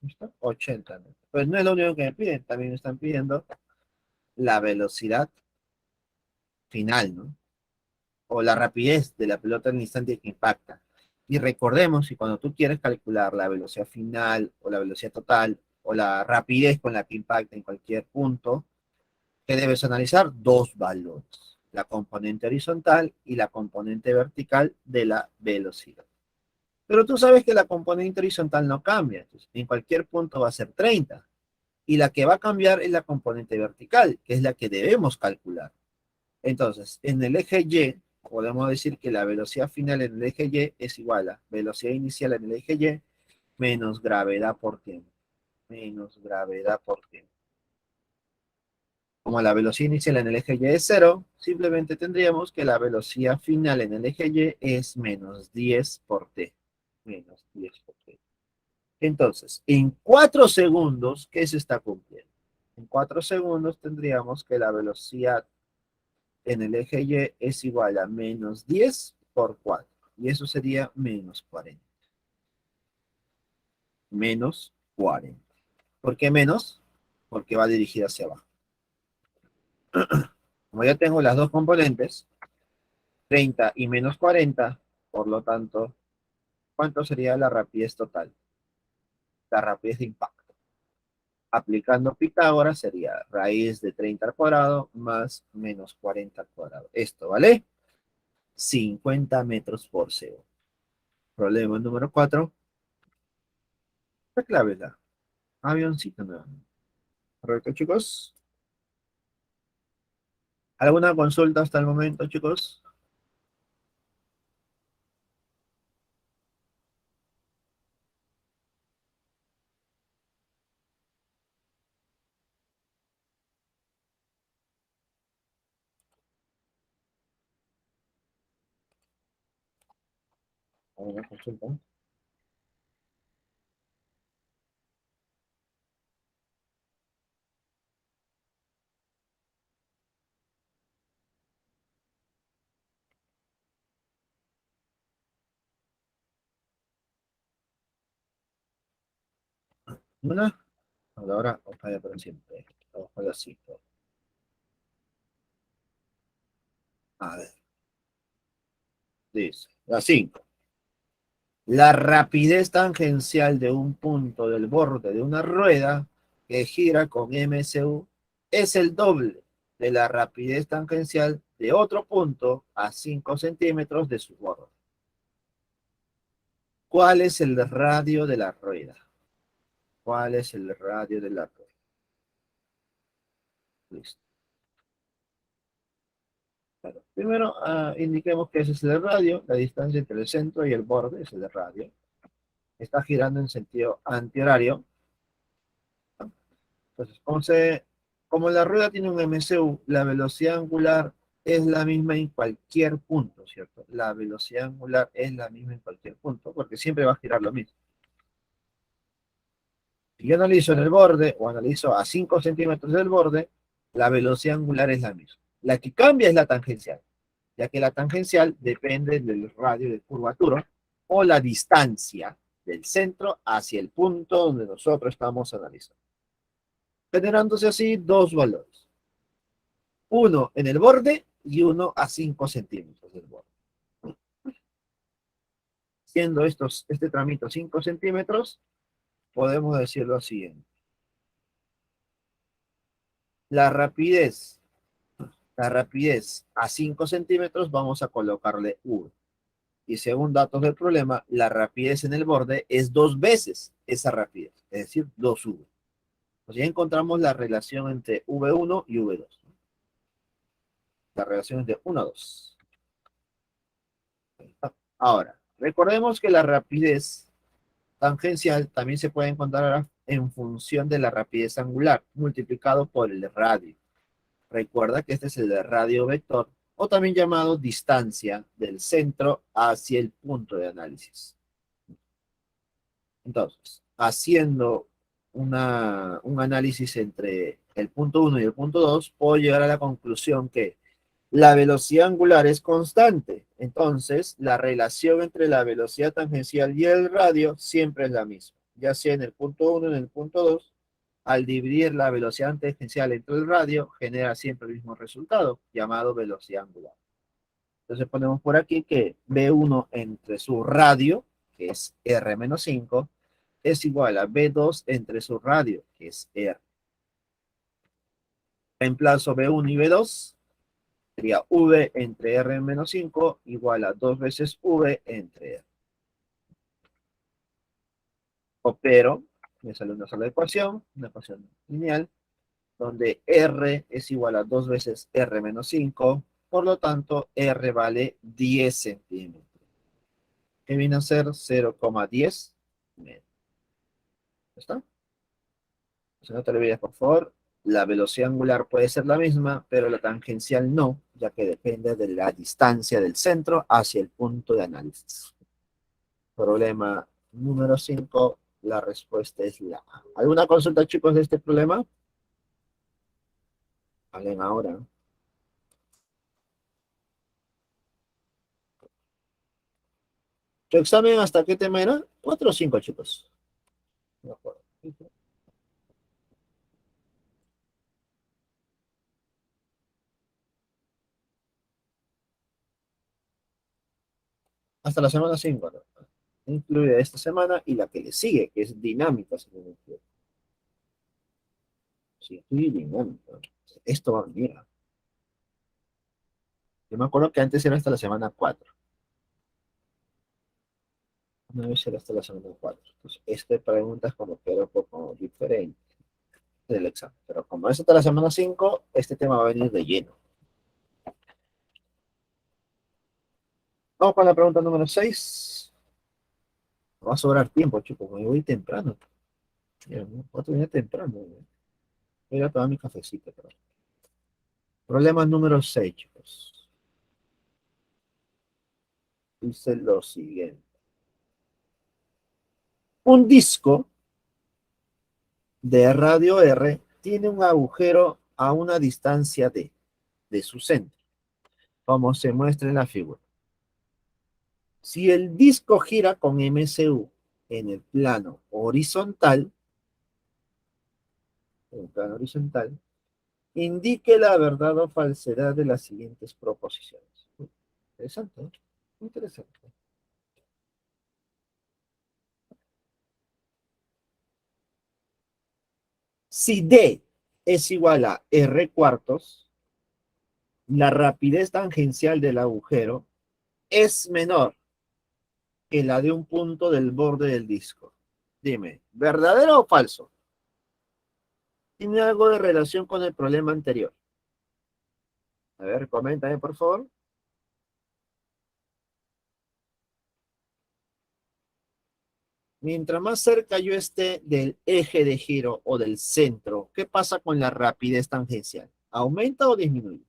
¿Listo? 80 metros. Pues no es lo único que me piden, también me están pidiendo la velocidad final, ¿no? O la rapidez de la pelota en el instante que impacta. Y recordemos que cuando tú quieres calcular la velocidad final o la velocidad total o la rapidez con la que impacta en cualquier punto, ¿qué debes analizar? Dos valores, la componente horizontal y la componente vertical de la velocidad. Pero tú sabes que la componente horizontal no cambia, entonces en cualquier punto va a ser 30. Y la que va a cambiar es la componente vertical, que es la que debemos calcular. Entonces, en el eje Y, podemos decir que la velocidad final en el eje Y es igual a velocidad inicial en el eje Y menos gravedad por tiempo. Menos gravedad por tiempo. Como la velocidad inicial en el eje Y es 0, simplemente tendríamos que la velocidad final en el eje Y es menos 10 por t. Menos 10 por t. Entonces, en 4 segundos, ¿qué se está cumpliendo? En 4 segundos tendríamos que la velocidad en el eje Y es igual a menos 10 por 4. Y eso sería menos 40. menos 40. ¿Por qué menos? Porque va dirigida hacia abajo. Como ya tengo las dos componentes, 30 y menos 40, por lo tanto, ¿cuánto sería la rapidez total? La rapidez de impacto. Aplicando Pitágoras sería raíz de 30 al cuadrado más menos 40 al cuadrado. Esto vale 50 metros por segundo. Problema número 4. La clave es la avioncito nuevamente. ¿Correcto, chicos? ¿Alguna consulta hasta el momento, chicos? ¿Alguna consulta? ¿Una? Ahora, ojalá para siempre. Ojalá sí. A ver, dice. La 5. La rapidez tangencial de un punto del borde de una rueda que gira con MSU es el doble de la rapidez tangencial de otro punto a 5 centímetros de su borde. ¿Cuál es el radio de la rueda? ¿Cuál es el radio de la rueda? Listo. Claro. Primero, indiquemos que ese es el radio, la distancia entre el centro y el borde es el radio. Está girando en sentido antihorario. Entonces, como la rueda tiene un MCU, la velocidad angular es la misma en cualquier punto, ¿cierto? La velocidad angular es la misma en cualquier punto, porque siempre va a girar lo mismo. Si yo analizo en el borde o analizo a 5 centímetros del borde, la velocidad angular es la misma. La que cambia es la tangencial, ya que la tangencial depende del radio de curvatura o la distancia del centro hacia el punto donde nosotros estamos analizando, generándose así dos valores. Uno en el borde y uno a 5 centímetros del borde. Siendo este tramito 5 centímetros, podemos decir lo siguiente. La rapidez a 5 centímetros vamos a colocarle V. Y según datos del problema, la rapidez en el borde es 2 veces esa rapidez, es decir, 2V. Pues ya encontramos la relación entre V1 y V2. La relación es de 1 a 2. Ahora, recordemos que la rapidez tangencial también se puede encontrar en función de la rapidez angular, multiplicado por el radio. Recuerda que este es el radio vector, o también llamado distancia del centro hacia el punto de análisis. Entonces, haciendo un análisis entre el punto 1 y el punto 2, puedo llegar a la conclusión que la velocidad angular es constante. Entonces, la relación entre la velocidad tangencial y el radio siempre es la misma. Ya sea en el punto 1 o en el punto 2, al dividir la velocidad tangencial entre el radio, genera siempre el mismo resultado, llamado velocidad angular. Entonces ponemos por aquí que B1 entre su radio, que es R-5, es igual a B2 entre su radio, que es R. Reemplazo B1 y B2, sería V entre R-5 igual a 2 veces V entre R. Opero, me sale una sola ecuación, una ecuación lineal, donde R es igual a 2 veces R-5, por lo tanto R vale 10 centímetros, que viene a ser 0,10 metros. ¿Está? No te olvides, por favor, la velocidad angular puede ser la misma, pero la tangencial no, ya que depende de la distancia del centro hacia el punto de análisis. Problema número 5, la respuesta es la A. ¿Alguna consulta, chicos, de este problema? Hablen ahora. ¿Tu examen hasta qué tema era? 4 o 5, chicos. Hasta la semana 5, ¿no? Incluye esta semana y la que le sigue, que es dinámica, si no me equivoco. Sí, estoy dinámica. Esto va, mira. Yo me acuerdo que antes era hasta la semana 4. Una vez era hasta la semana 4. Entonces, esta pregunta es como que era un poco diferente del examen. Pero como es hasta la semana 5, este tema va a venir de lleno. Vamos con la pregunta número 6. Va a sobrar tiempo, chicos. Me voy temprano. Mira, voy a terminar temprano. Voy a tomar mi cafecito. Pero... Problema número 6, chicos. Dice lo siguiente. Un disco de radio R tiene un agujero a una distancia de su centro, como se muestra en la figura. Si el disco gira con MCU en el plano horizontal, indique la verdad o falsedad de las siguientes proposiciones. Interesante, ¿eh? Interesante. Si D es igual a R cuartos, la rapidez tangencial del agujero es menor que la de un punto del borde del disco. Dime, ¿verdadero o falso? ¿Tiene algo de relación con el problema anterior? A ver, coméntame, por favor. Mientras más cerca yo esté del eje de giro o del centro, ¿qué pasa con la rapidez tangencial? ¿Aumenta o disminuye?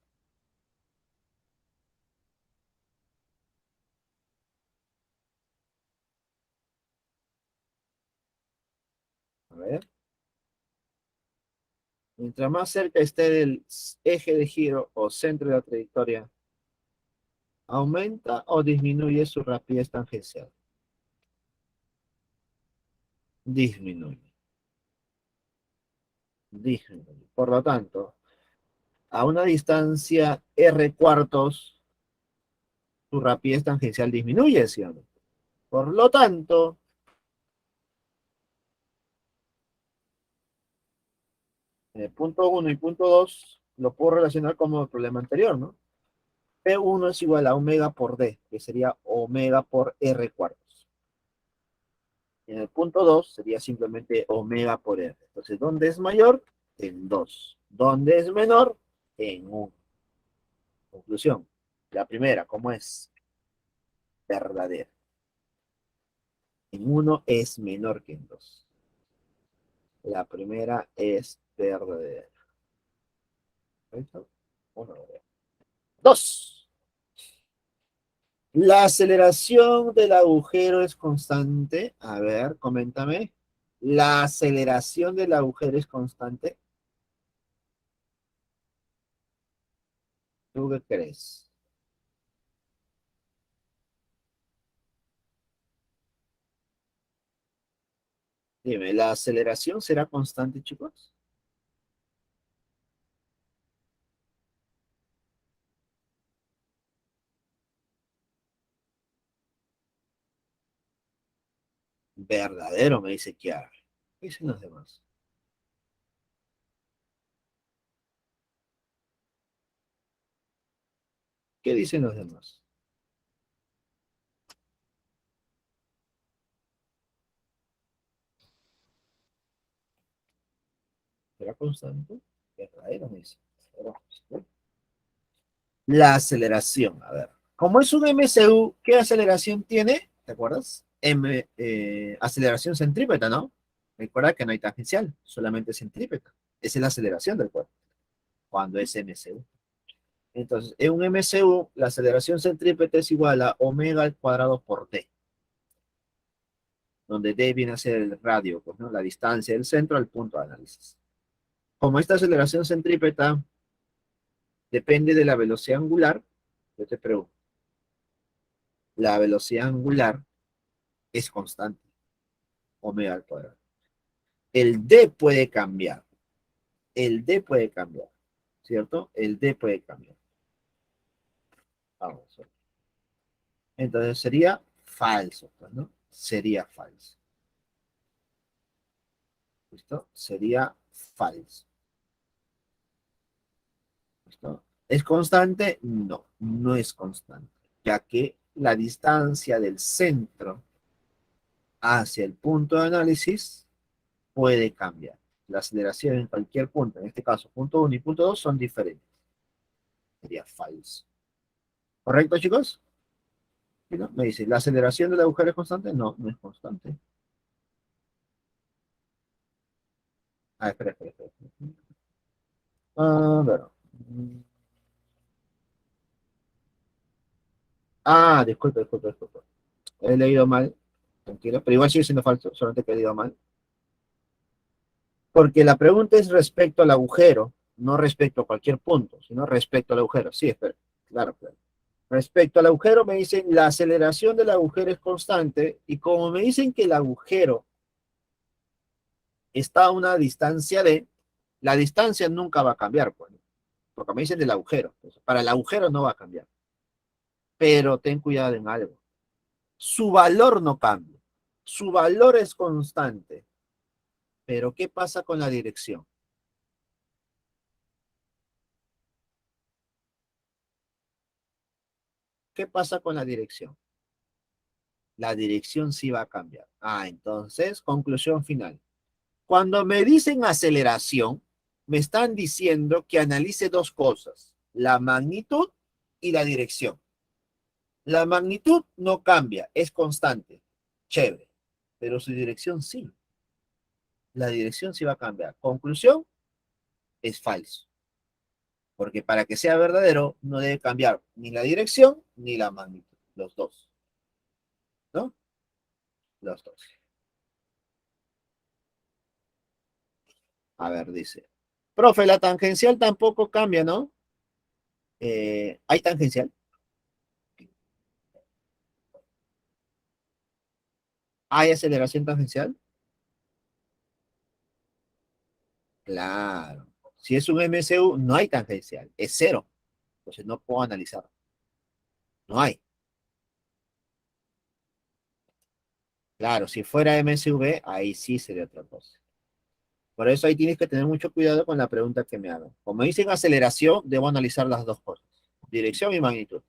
A ver. Mientras más cerca esté del eje de giro o centro de la trayectoria, ¿aumenta o disminuye su rapidez tangencial? Disminuye. Disminuye. Por lo tanto, a una distancia R cuartos, su rapidez tangencial disminuye, ¿sí o no? Por lo tanto, punto 1 y punto 2 lo puedo relacionar como el problema anterior, ¿no? P1 es igual a omega por D, que sería omega por R cuartos. En el punto 2 sería simplemente omega por R. Entonces, ¿dónde es mayor? En 2. ¿Dónde es menor? En 1. Conclusión. La primera, ¿cómo es? Verdadera. En 1 es menor que en 2. La primera es verdadera. ¿Listo? 1. 2. La aceleración del agujero es constante. A ver, coméntame. La aceleración del agujero es constante. ¿Tú qué crees? Dime, ¿la aceleración será constante, chicos? Verdadero, me dice Kiara. ¿Qué dicen los demás? ¿Qué dicen los demás? ¿Será constante? Verdadero, me dice. La aceleración, a ver. Como es un MCU, ¿qué aceleración tiene? ¿Te acuerdas? Aceleración centrípeta, ¿no? Recuerda que no hay tangencial, solamente centrípeta. Esa es la aceleración del cuerpo, cuando es MCU. Entonces, en un MCU, la aceleración centrípeta es igual a omega al cuadrado por D, donde D viene a ser el radio, pues, ¿no? La distancia del centro al punto de análisis. Como esta aceleración centrípeta depende de la velocidad angular, yo te pregunto, la velocidad angular es constante, omega al cuadrado. El D puede cambiar. El D puede cambiar. ¿Cierto? El D puede cambiar. Vamos a ver. Entonces sería falso, pues, ¿no? Sería falso. ¿Listo? Sería falso. ¿Listo? ¿Es constante? No, no es constante, ya que la distancia del centro hacia el punto de análisis puede cambiar. La aceleración en cualquier punto, en este caso punto 1 y punto 2 son diferentes. Sería falso. ¿Correcto, chicos? ¿Sí, no? Me dice, ¿la aceleración del agujero es constante? No, no es constante. Ah, espera. A ver. Ah, disculpe. He leído mal. Tranquilo, pero igual sigue siendo falso, solamente que he leído mal. Porque la pregunta es respecto al agujero, no respecto a cualquier punto, sino respecto al agujero. Sí, espera. Claro. Respecto al agujero me dicen la aceleración del agujero es constante y como me dicen que el agujero está a una distancia de, la distancia nunca va a cambiar, pues, porque me dicen del agujero. Entonces, para el agujero no va a cambiar. Pero ten cuidado en algo. Su valor no cambia. Su valor es constante. Pero ¿qué pasa con la dirección? ¿Qué pasa con la dirección? La dirección sí va a cambiar. Ah, entonces, conclusión final. Cuando me dicen aceleración, me están diciendo que analice dos cosas, la magnitud y la dirección. La magnitud no cambia, es constante, chévere, pero su dirección sí. La dirección sí va a cambiar. Conclusión, es falso, porque para que sea verdadero no debe cambiar ni la dirección ni la magnitud, los dos, ¿no? Los dos. A ver, dice. Profe, la tangencial tampoco cambia, ¿no? ¿Hay tangencial? ¿Hay aceleración tangencial? Claro. Si es un MCU, no hay tangencial, es cero. Entonces no puedo analizar. No hay. Claro, si fuera MSV, ahí sí sería otra cosa. Por eso ahí tienes que tener mucho cuidado con la pregunta que me hagan. Como dicen aceleración, debo analizar las dos cosas. Dirección y magnitud.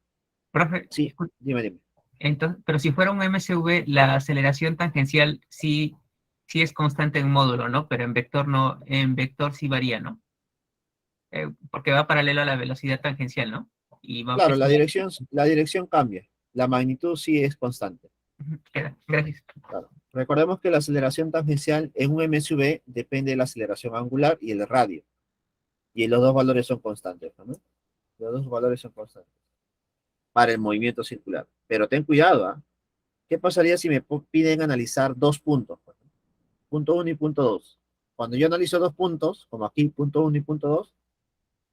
Profe, Sí, dime. entonces, pero si fuera un MSV, la aceleración tangencial sí es constante en módulo, ¿no? Pero en vector no, en vector sí varía, ¿no? Porque va paralelo a la velocidad tangencial, ¿no? Y va Claro, creciendo. la dirección cambia. La magnitud sí es constante. Gracias. Claro. Recordemos que la aceleración tangencial en un MSV depende de la aceleración angular y el radio. Y los dos valores son constantes, ¿no? Los dos valores son constantes para el movimiento circular. Pero ten cuidado, ¿ah? ¿Qué pasaría si me piden analizar dos puntos? Punto 1 y punto 2. Cuando yo analizo dos puntos, como aquí punto 1 y punto 2,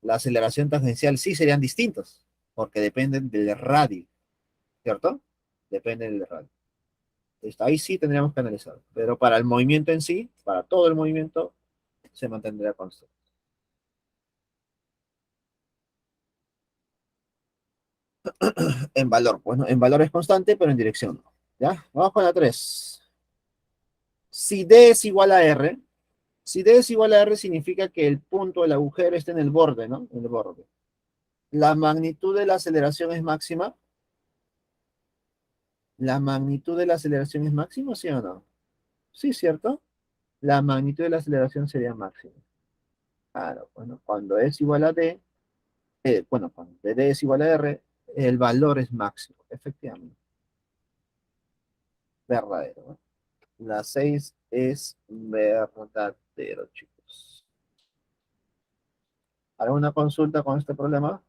la aceleración tangencial sí serían distintos, porque dependen del radio, ¿cierto? Dependen del radio. Entonces, ahí sí tendríamos que analizar. Pero para el movimiento en sí, para todo el movimiento, se mantendría constante. En valor, bueno, en valor es constante, pero en dirección no. ¿Ya? Vamos con la 3. Si D es igual a R, si D es igual a R significa que el punto del agujero está en el borde, ¿no? En el borde. La magnitud de la aceleración es máxima. ¿La magnitud de la aceleración es máxima, sí o no? Sí, ¿cierto? La magnitud de la aceleración sería máxima. Claro, bueno, cuando es igual a D, bueno, cuando D es igual a R, el valor es máximo, efectivamente. Verdadero, ¿no? La 6 es verdadero, chicos. ¿Alguna consulta con este problema?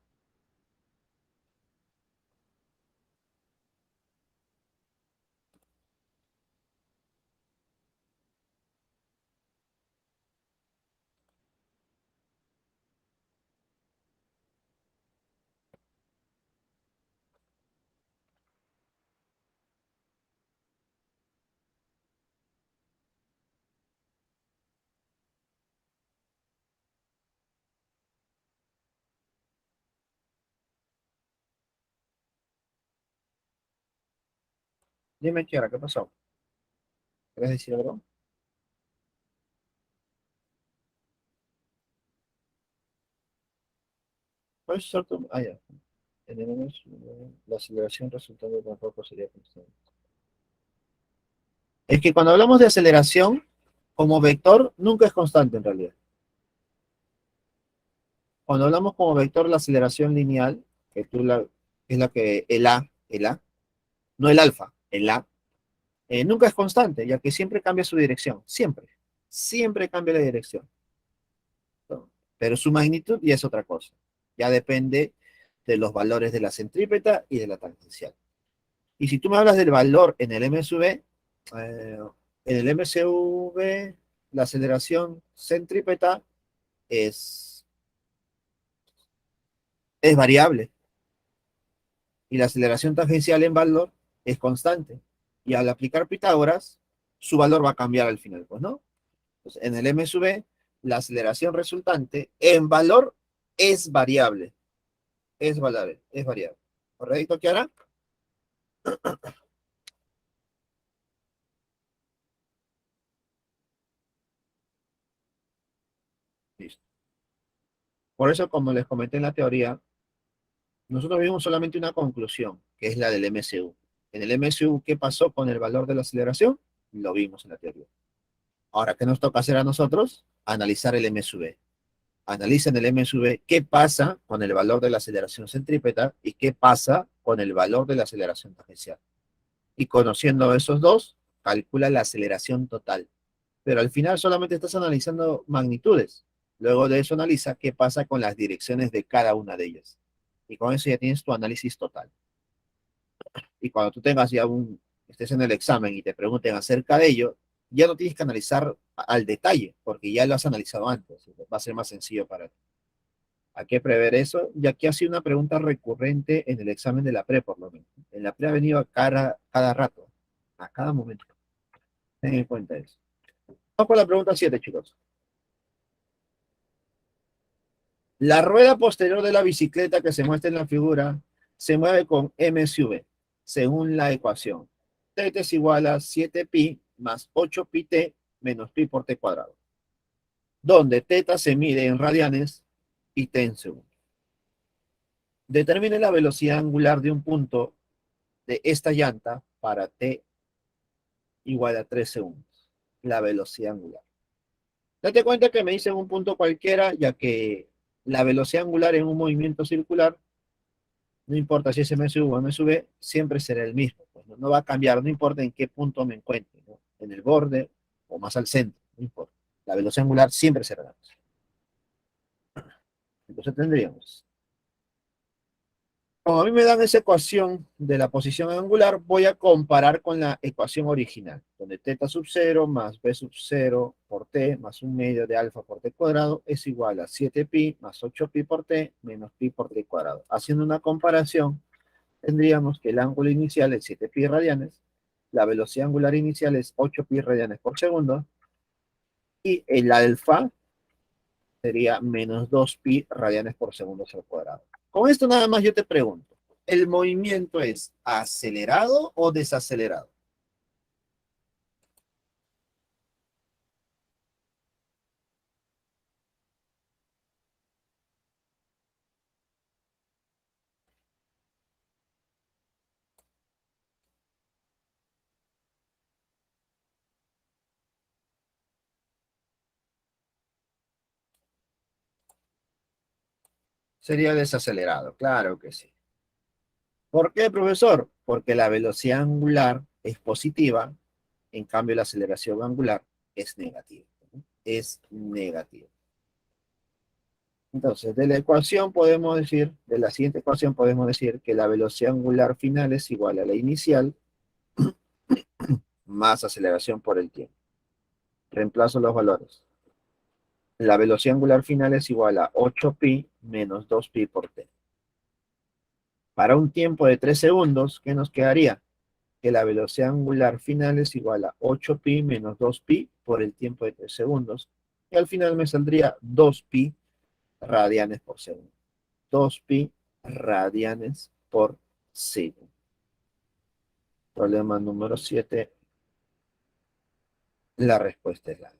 Dime, Kiara, ¿qué pasó? ¿Quieres decir algo? ¿Puedes usar tu... Ah, ya. Tenemos la aceleración resultante tampoco sería constante. Es que cuando hablamos de aceleración, como vector, nunca es constante en realidad. Cuando hablamos como vector, la aceleración lineal, es la que, el A, no el alfa, el A, nunca es constante, ya que siempre cambia su dirección, siempre cambia la dirección. ¿No? Pero su magnitud ya es otra cosa, ya depende de los valores de la centrípeta y de la tangencial. Y si tú me hablas del valor en el MSV, en el MSV, la aceleración centrípeta es, es variable y la aceleración tangencial en valor es constante. Y al aplicar Pitágoras, su valor va a cambiar al final, pues, ¿no? Entonces, en el MSV, la aceleración resultante en valor es variable. Es variable. ¿Correcto, Kiara? Listo. Por eso, como les comenté en la teoría, nosotros vimos solamente una conclusión, que es la del MSU. En el MSU, ¿qué pasó con el valor de la aceleración? Lo vimos en la teoría. Ahora, ¿qué nos toca hacer a nosotros? Analizar el MSV. Analicen el MSV, qué pasa con el valor de la aceleración centrípeta y qué pasa con el valor de la aceleración tangencial. Y conociendo esos dos, calcula la aceleración total. Pero al final solamente estás analizando magnitudes. Luego de eso analiza qué pasa con las direcciones de cada una de ellas. Y con eso ya tienes tu análisis total. Y cuando tú tengas ya estés en el examen y te pregunten acerca de ello, ya no tienes que analizar al detalle, porque ya lo has analizado antes. Va a ser más sencillo para ti. Hay que prever eso, ya que ha sido una pregunta recurrente en el examen de la pre, por lo menos. En la pre ha venido cada rato, a cada momento. Ten en cuenta eso. Vamos con la pregunta 7, chicos. La rueda posterior de la bicicleta que se muestra en la figura se mueve con MSV, según la ecuación. T es igual a 7pi más 8pi t menos pi por t cuadrado, donde teta se mide en radianes y t en segundos. Determine la velocidad angular de un punto de esta llanta para t igual a 3 segundos. La velocidad angular. Date cuenta que me dicen un punto cualquiera, ya que la velocidad angular en un movimiento circular, no importa si es MSV o MSV, siempre será el mismo. Pues no va a cambiar, no importa en qué punto me encuentre, ¿no? En el borde o más al centro, no importa. La velocidad angular siempre será la misma. Entonces tendríamos, como a mí me dan esa ecuación de la posición angular, voy a comparar con la ecuación original, donde teta sub 0 más b sub 0 por t más un medio de alfa por t cuadrado es igual a 7pi más 8pi por t menos pi por t cuadrado. Haciendo una comparación, tendríamos que el ángulo inicial es 7pi radianes, la velocidad angular inicial es 8pi radianes por segundo, y el alfa sería menos 2pi radianes por segundo al cuadrado. Con esto nada más yo te pregunto, ¿el movimiento es acelerado o desacelerado? Sería desacelerado, claro que sí. ¿Por qué, profesor? Porque la velocidad angular es positiva, en cambio la aceleración angular es negativa. ¿No? Es negativa. Entonces, de la ecuación podemos decir, de la siguiente ecuación podemos decir que la velocidad angular final es igual a la inicial más aceleración por el tiempo. Reemplazo los valores. La velocidad angular final es igual a 8pi menos 2pi por t. Para un tiempo de 3 segundos, ¿qué nos quedaría? Que la velocidad angular final es igual a 8pi menos 2pi por el tiempo de 3 segundos. Y al final me saldría 2pi radianes por segundo. 2pi radianes por segundo. Problema número 7. La respuesta es la A.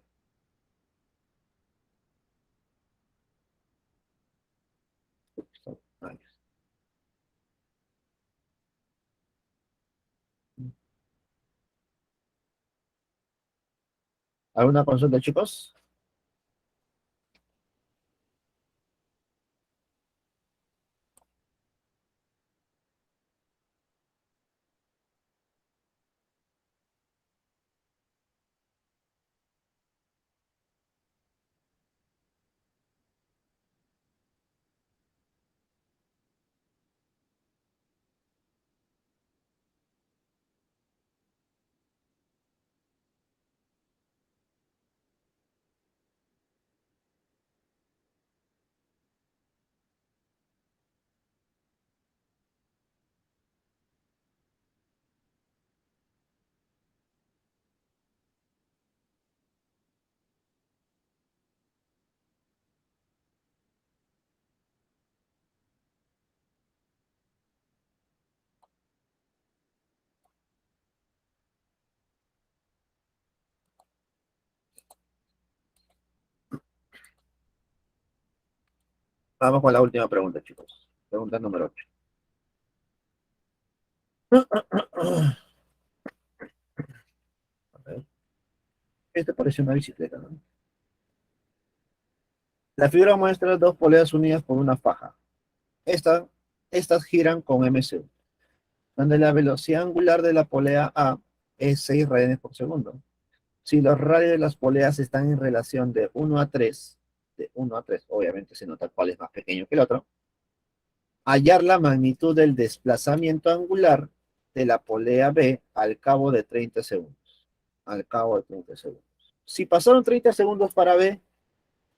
Ahí. ¿Alguna consulta, chicos? Vamos con la última pregunta, chicos. Pregunta número 8. A ver. Este parece una bicicleta, ¿no? La figura muestra dos poleas unidas por una faja. Estas giran con MCU, donde la velocidad angular de la polea A es 6 radianes por segundo. Si los radios de las poleas están en relación de 1 a 3, obviamente se nota cuál es más pequeño que el otro, hallar la magnitud del desplazamiento angular de la polea B al cabo de 30 segundos. Al cabo de 30 segundos. Si pasaron 30 segundos para B,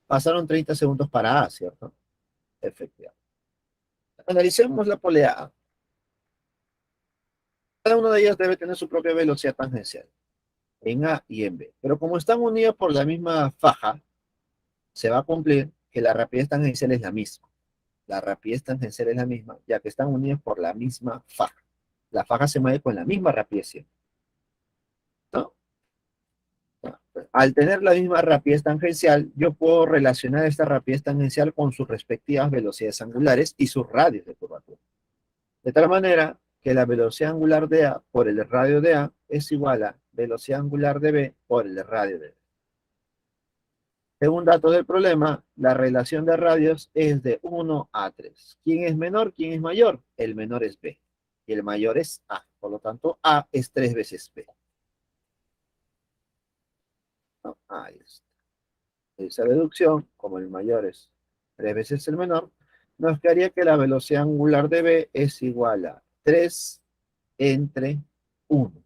pasaron 30 segundos para A, ¿cierto? Efectivamente. Analicemos la polea A. Cada una de ellas debe tener su propia velocidad tangencial, en A y en B. Pero como están unidas por la misma faja, se va a cumplir que la rapidez tangencial es la misma. La rapidez tangencial es la misma, ya que están unidas por la misma faja. La faja se mueve con la misma rapidez siempre, ¿no? Al tener la misma rapidez tangencial, yo puedo relacionar esta rapidez tangencial con sus respectivas velocidades angulares y sus radios de curvatura. De tal manera que la velocidad angular de A por el radio de A es igual a velocidad angular de B por el radio de B. Según datos del problema, la relación de radios es de 1 a 3. ¿Quién es menor? ¿Quién es mayor? El menor es B y el mayor es A. Por lo tanto, A es 3 veces B. ¿No? Ahí está. Esa deducción, como el mayor es 3 veces el menor, nos quedaría que la velocidad angular de B es igual a 3 entre 1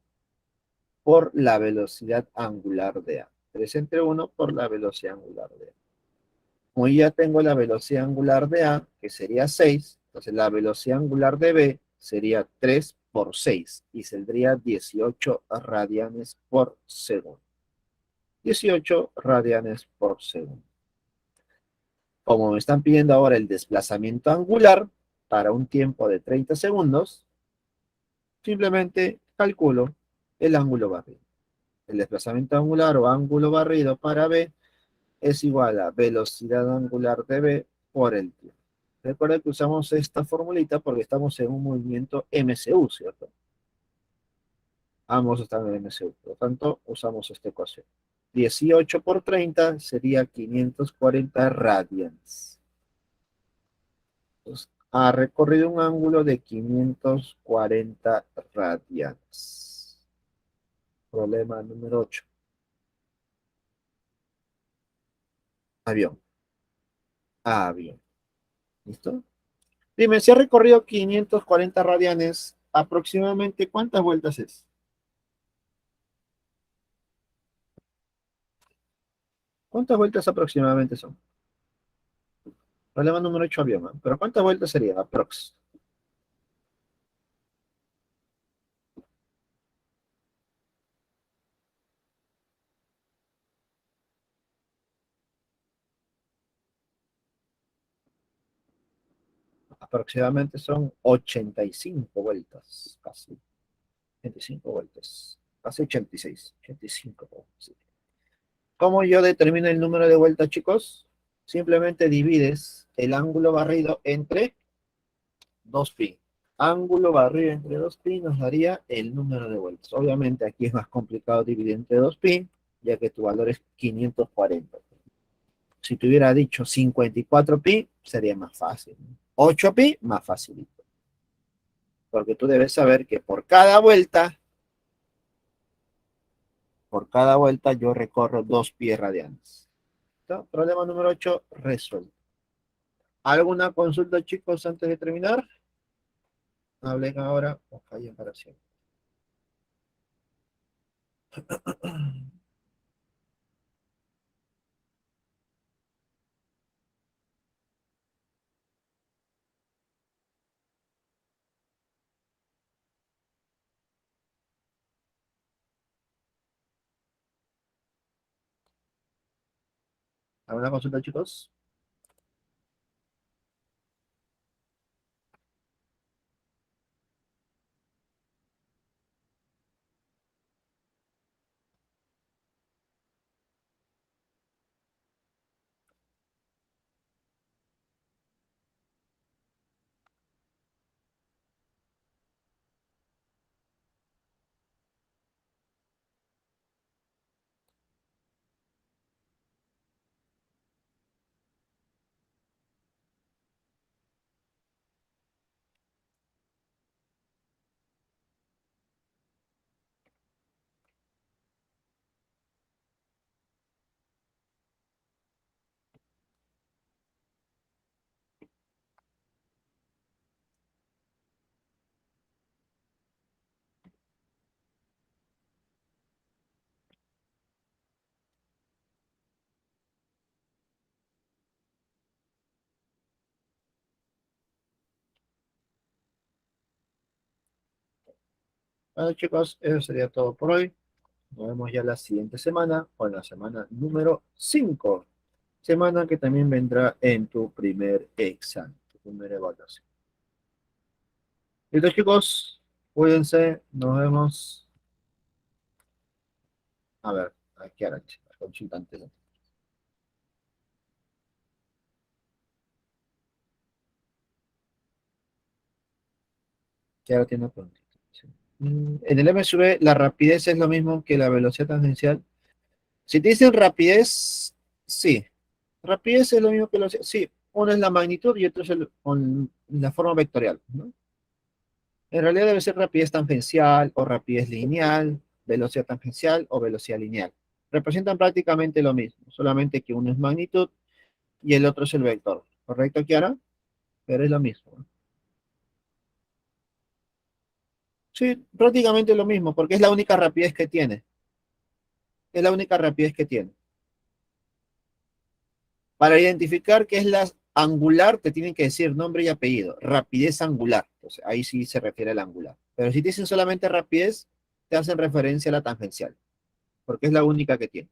por la velocidad angular de A. 3 entre 1 por la velocidad angular de A. Como ya tengo la velocidad angular de A, que sería 6, entonces la velocidad angular de B sería 3 por 6 y saldría 18 radianes por segundo. 18 radianes por segundo. Como me están pidiendo ahora el desplazamiento angular para un tiempo de 30 segundos, simplemente calculo el ángulo barrido. El desplazamiento angular o ángulo barrido para B es igual a velocidad angular de B por el tiempo. Recuerda que usamos esta formulita porque estamos en un movimiento MCU, ¿cierto? Ambos están en MCU, por lo tanto usamos esta ecuación. 18 por 30 sería 540 radians. Entonces, ha recorrido un ángulo de 540 radians. Problema número 8. Avión. Avión. ¿Listo? Dime, si ha recorrido 540 radianes, aproximadamente ¿cuántas vueltas es? ¿Cuántas vueltas aproximadamente son? Problema número 8, avión, ¿no? Pero ¿cuántas vueltas sería? Aproximadamente son 85 vueltas, casi. 85 vueltas. Hace 86. 85. Sí. ¿Cómo yo determino el número de vueltas, chicos? Simplemente divides el ángulo barrido entre 2pi. Ángulo barrido entre 2pi nos daría el número de vueltas. Obviamente aquí es más complicado dividir entre 2pi, ya que tu valor es 540. Si te hubiera dicho 54pi, sería más fácil. 8pi, más facilito. Porque tú debes saber que por cada vuelta yo recorro 2pi radianes. ¿Listo? Problema número 8, resuelto. ¿Alguna consulta, chicos, antes de terminar? Hablen ahora o callen para siempre. ¿Alguna consulta, chicos? Bueno, chicos, eso sería todo por hoy. Nos vemos ya la siguiente semana, o en la semana número 5. Semana que también vendrá en tu primer examen, tu primera evaluación. Listo, chicos, cuídense, nos vemos. A ver, aquí Arancha, la consultante, ¿no? Que ahora tiene una preguntita. Sí. En el MSV, la rapidez es lo mismo que la velocidad tangencial. Si te dicen rapidez, sí. Rapidez es lo mismo que velocidad. Sí, uno es la magnitud y otro es la forma vectorial, ¿no? En realidad debe ser rapidez tangencial o rapidez lineal, velocidad tangencial o velocidad lineal. Representan prácticamente lo mismo, solamente que uno es magnitud y el otro es el vector. ¿Correcto, Kiara? Pero es lo mismo, ¿no? Sí, prácticamente lo mismo, porque es la única rapidez que tiene. Es la única rapidez que tiene. Para identificar qué es la angular, te tienen que decir nombre y apellido. Rapidez angular. Entonces, ahí sí se refiere al angular. Pero si te dicen solamente rapidez, te hacen referencia a la tangencial, porque es la única que tiene.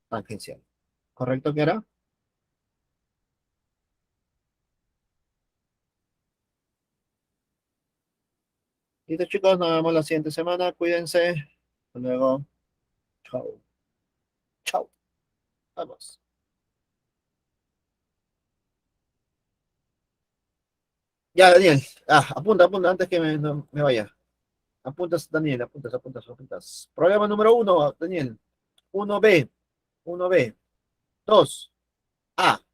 Tangencial. ¿Correcto, Kiara? Listo, chicos, nos vemos la siguiente semana. Cuídense. Hasta luego. Chao. Chao. Vamos. Ya, Daniel. Apunta, apunta, antes que no, me vaya. Apuntas, Daniel, apuntas, apuntas, apuntas. Problema número 1, Daniel. 1B, 1B. 2A,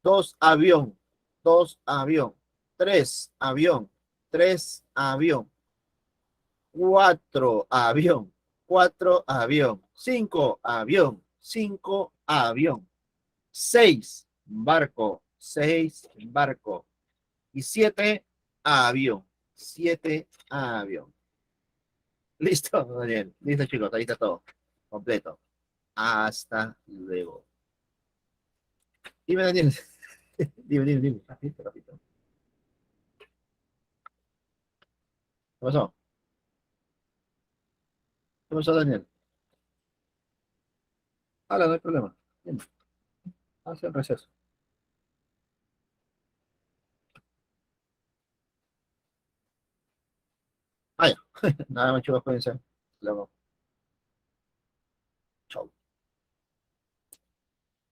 2 avión, 2 avión. 3 avión, 3 avión. 4 avión, 4 avión. 5 avión, 5 avión. 6 barco, 6 barco. Y 7 avión, 7 avión. Listo, Daniel. Listo, chicos. Ahí está todo. Completo. Hasta luego. Dime, Daniel. Dime. Rapidito, rapidito. ¿Qué pasó? ¿Qué pasó, Daniel? Habla, no hay problema. Dime. Hace el receso. Ah, ya. Nada más chicos, cuídense. Luego.